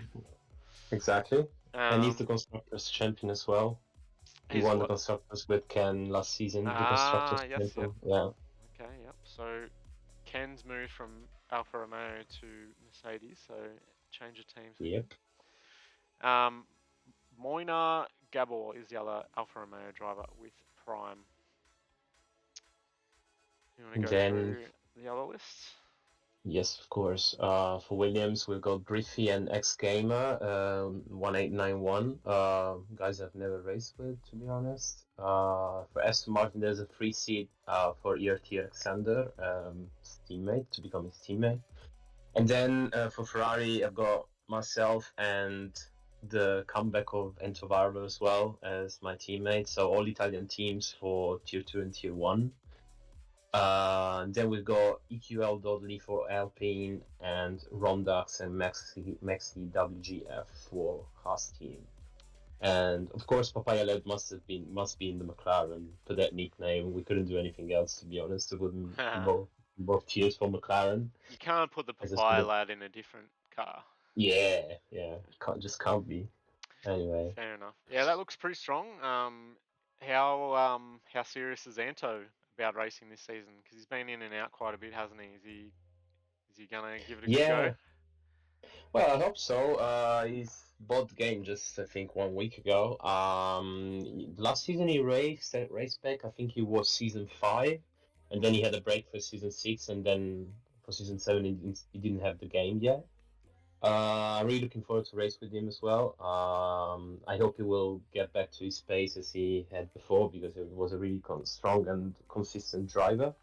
Exactly. And he's the constructors champion as well. He won the constructors with Ken last season. The constructors champion. Yep. Yeah. Okay. Yep. So Ken's moved from Alfa Romeo to Mercedes. So change of teams. Yep. Moina Gabor is the other Alfa Romeo driver with Prime. You want to go through the other lists? Yes, of course. For Williams, we've got Griffey and X Gamer, 1891. Guys I've never raced with, to be honest. For Aston Martin, there's a free seat for ERT Alexander, his teammate, to become his teammate. And then for Ferrari, I've got myself and the comeback of Enzo Varro as well as my teammate. So all Italian teams for Tier 2 and Tier 1. Then we've got EQL Dudley for Alpine and Rondax and Maxi WGF for Haas team. And of course, Papaya Led must be in the McLaren for that nickname. We couldn't do anything else, to be honest. It wouldn't both tiers for McLaren. You can't put the Papaya Lad in a different car. Yeah, can't be. Anyway. Fair enough. Yeah, that looks pretty strong. How serious is Anto about racing this season? Because he's been in and out quite a bit, hasn't he? Is he gonna give it a good go? Well, I hope so. He's bought the game just, I think, 1 week ago. Last season he raced at Race Spec. I think he was season 5, and then he had a break for season 6, and then for season 7 he didn't have the game yet. I'm really looking forward to race with him as well. I hope he will get back to his pace as he had before, because he was a really strong and consistent driver.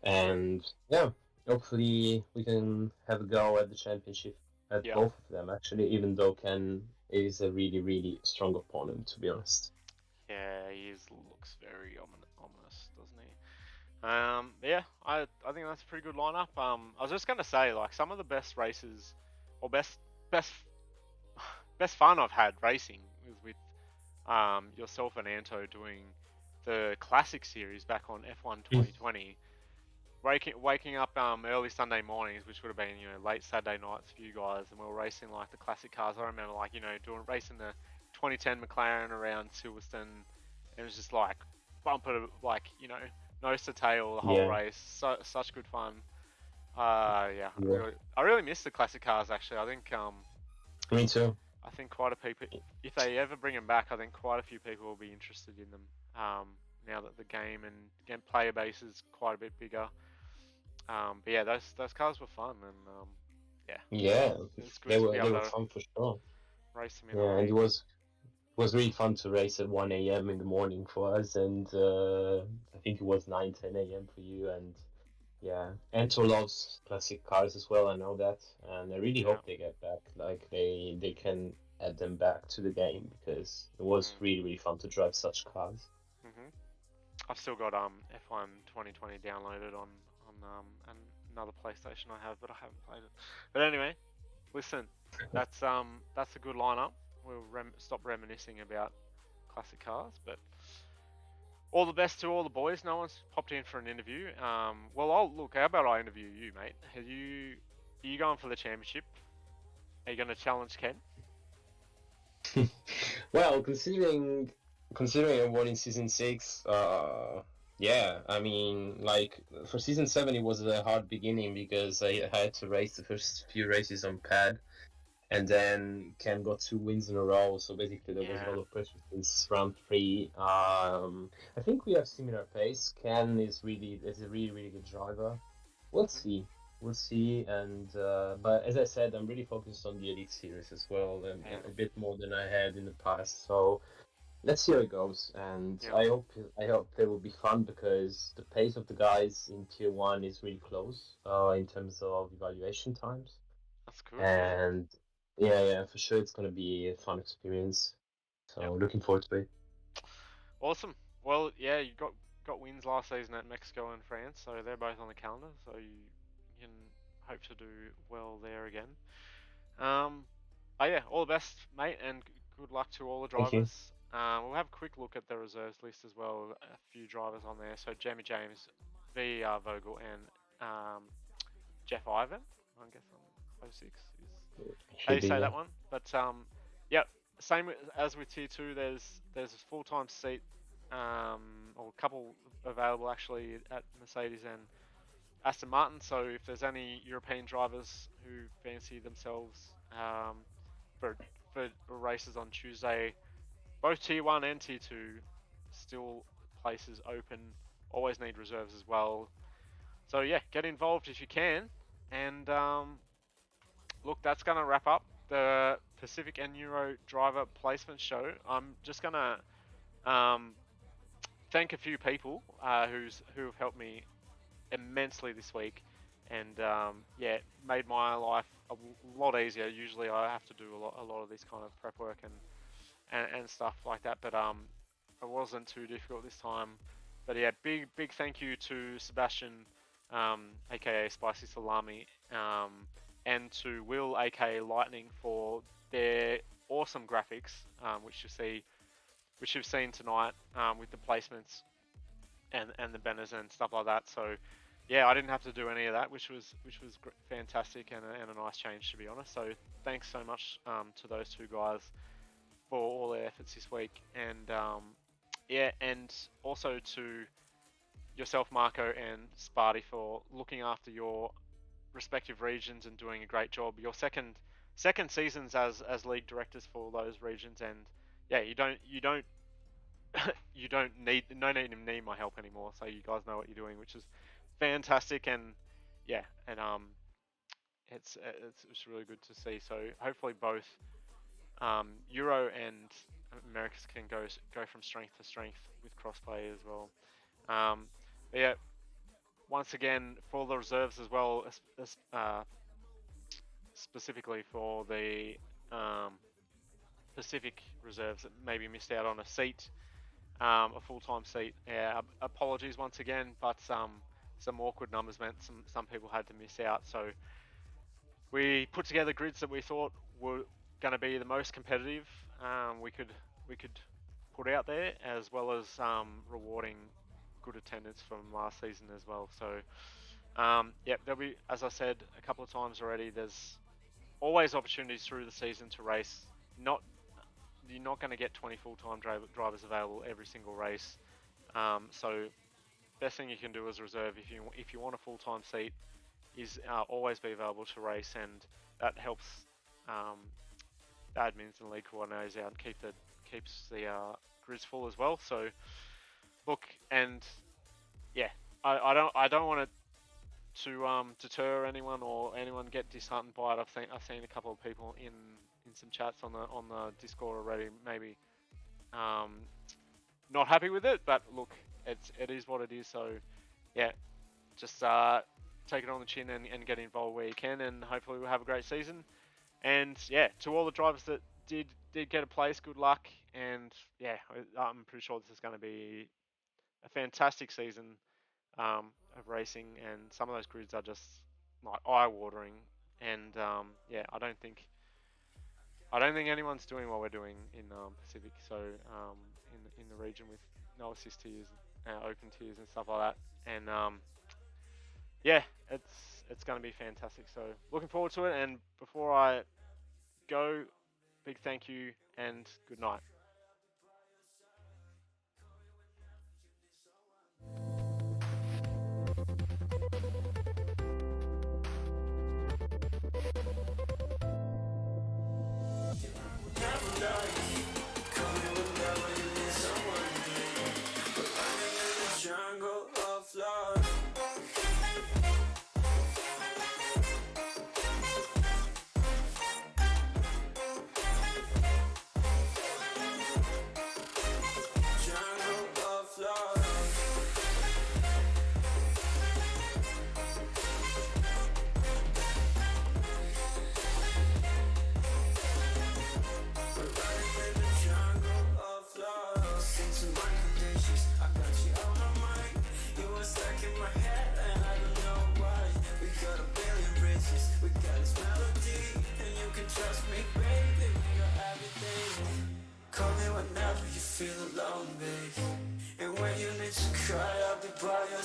And yeah, hopefully we can have a go at the championship at both of them, actually, even though Ken is a really, really strong opponent, to be honest. Yeah, he looks very ominous, doesn't he? Yeah, I think that's a pretty good lineup. I was just going to say, like, some of the best races, or best fun I've had racing was with yourself and Anto doing the Classic Series back on F1 2020. Waking up early Sunday mornings, which would have been late Saturday nights for you guys, and we were racing like the classic cars. I remember racing the 2010 McLaren around Silverstone. It was just like bumper, nose to tail the whole race. Such good fun. I really miss the classic cars, actually. I think me too. I think quite a people, if they ever bring them back, I think quite a few people will be interested in them. Now that the game and player base is quite a bit bigger. But yeah, those cars were fun, and it's good they to were be able to fun for sure. Race them in and it was really fun to race at 1 a.m. in the morning for us, and I think it was 9, 10 a.m. for you, and Anto loves classic cars as well, I know that, and I really hope they get back, like they can add them back to the game, because it was really, really fun to drive such cars. I've still got F1 2020 downloaded on another PlayStation I have, but I haven't played it. But anyway, listen, that's a good lineup. We'll stop reminiscing about classic cars, but all the best to all the boys. No one's popped in for an interview. Well, how about I interview you, mate? Are you going for the championship? Are you going to challenge Ken? Well, considering I won in season 6, I mean, like, for season 7 it was a hard beginning, because I had to race the first few races on pad, and then Ken got 2 wins in a row, so basically there was a lot of pressure since round 3. I think we have similar pace. Ken is a really, really good driver. We'll see, and but as I said, I'm really focused on the Elite Series as well, and a bit more than I had in the past, so let's see how it goes, and I hope it will be fun, because the pace of the guys in Tier 1 is really close in terms of evaluation times. That's cool. And for sure it's going to be a fun experience. So looking forward to it. Awesome. Well, yeah, you got wins last season at Mexico and France, so they're both on the calendar. So you can hope to do well there again. But yeah, all the best, mate, and good luck to all the Thank you. drivers. We'll have a quick look at the reserves list as well. A few drivers on there. So Jamie James, V.R. Vogel, and Jeff Ivan. I guess on 06 is how you say that one. But yep, same as with tier 2. There's a full-time seat, or a couple available actually at Mercedes and Aston Martin. So if there's any European drivers who fancy themselves for races on Tuesday, both tier 1 and tier 2 still places open. Always need reserves as well. So yeah, get involved if you can. And look, that's going to wrap up the Pacific and Euro driver placement show. I'm just going to thank a few people who have helped me immensely this week, and yeah, made my life a lot easier. Usually I have to do a lot of this kind of prep work and stuff like that, but it wasn't too difficult this time. But yeah, big thank you to Sebastian, aka Spicy Salami, and to Will, aka Lightning, for their awesome graphics, which you've seen tonight, with the placements and the banners and stuff like that. So yeah, I didn't have to do any of that, which was fantastic and a nice change, to be honest. So thanks so much to those two guys for all their efforts this week, and yeah, and also to yourself, Marco, and Sparty, for looking after your respective regions and doing a great job. Your second seasons as league directors for those regions, and yeah, you don't need my help anymore. So you guys know what you're doing, which is fantastic, and yeah, and it's really good to see. So hopefully both Euro and Americas can go from strength to strength with crossplay as well. But yeah, once again, for the reserves as well, specifically for the Pacific reserves that maybe missed out on a seat, a full-time seat. Yeah, apologies once again, but some awkward numbers meant some people had to miss out. So we put together grids that we thought were going to be the most competitive we could put out there, as well as rewarding good attendance from last season as well. So yeah, there'll be, as I said a couple of times already, there's always opportunities through the season to race. You're not going to get 20 full-time drivers available every single race. So best thing you can do as a reserve, if you want a full-time seat, is always be available to race, and that helps the admins and league coordinators out and keeps the grids full as well. So look, and yeah, I don't want to deter anyone or anyone get disheartened by it. I've seen a couple of people in some chats on the Discord already, maybe not happy with it, but look, it is what it is. So yeah, just take it on the chin and get involved where you can, and hopefully we'll have a great season. And yeah, to all the drivers that did get a place, good luck. And yeah, I'm pretty sure this is going to be a fantastic season of racing, and some of those grids are just like eye-watering. And yeah, I don't think anyone's doing what we're doing in Pacific. So in the region with no assist tiers, open tiers and stuff like that. And yeah, it's going to be fantastic. So looking forward to it. And before I go, big thank you and good night.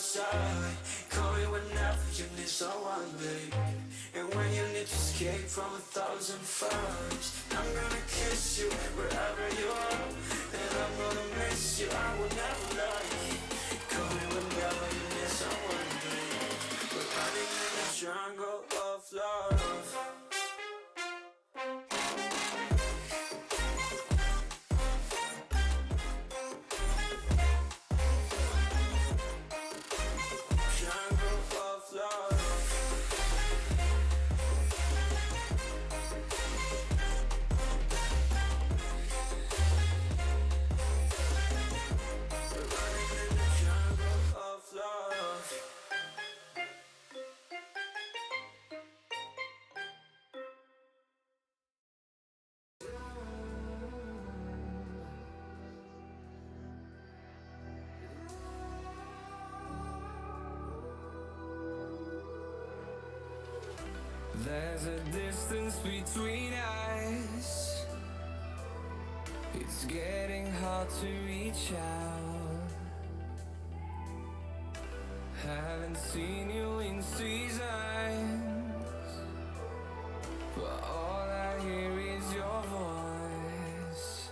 side. Call me whenever you need someone, babe. And when you need to escape from 1,000 fires, I'm gonna kiss you wherever you are. And I'm gonna miss you, I will never lie. Call me whenever you need someone, babe. We're running in the jungle of love. There's a distance between us. It's getting hard to reach out. Haven't seen you in seasons, but all I hear is your voice.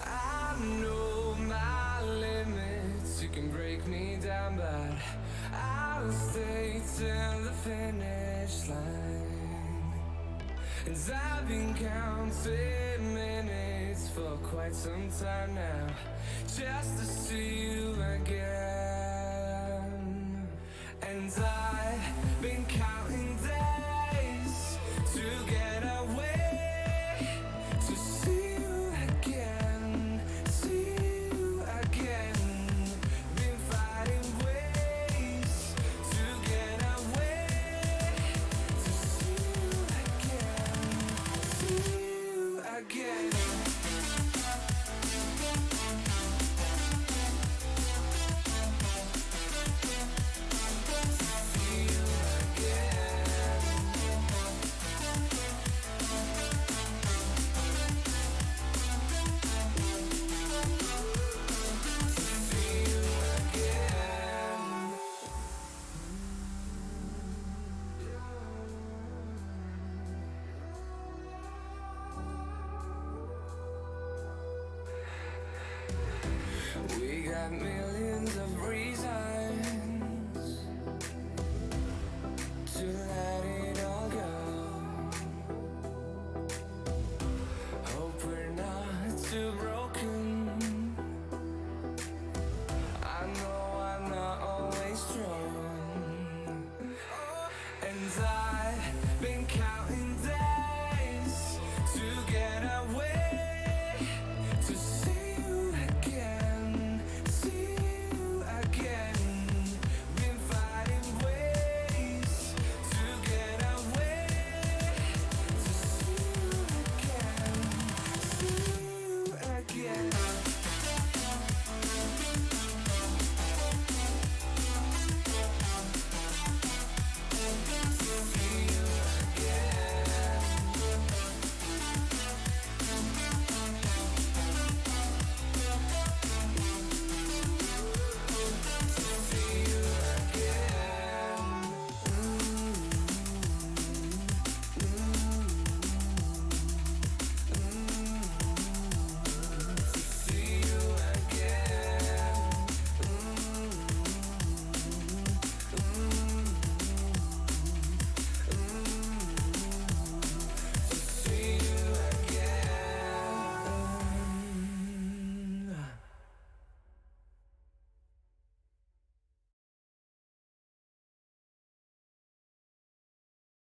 I know my limits. You can break me down, but I'll stay till the finish line. And I've been counting minutes for quite some time now, just to see you again.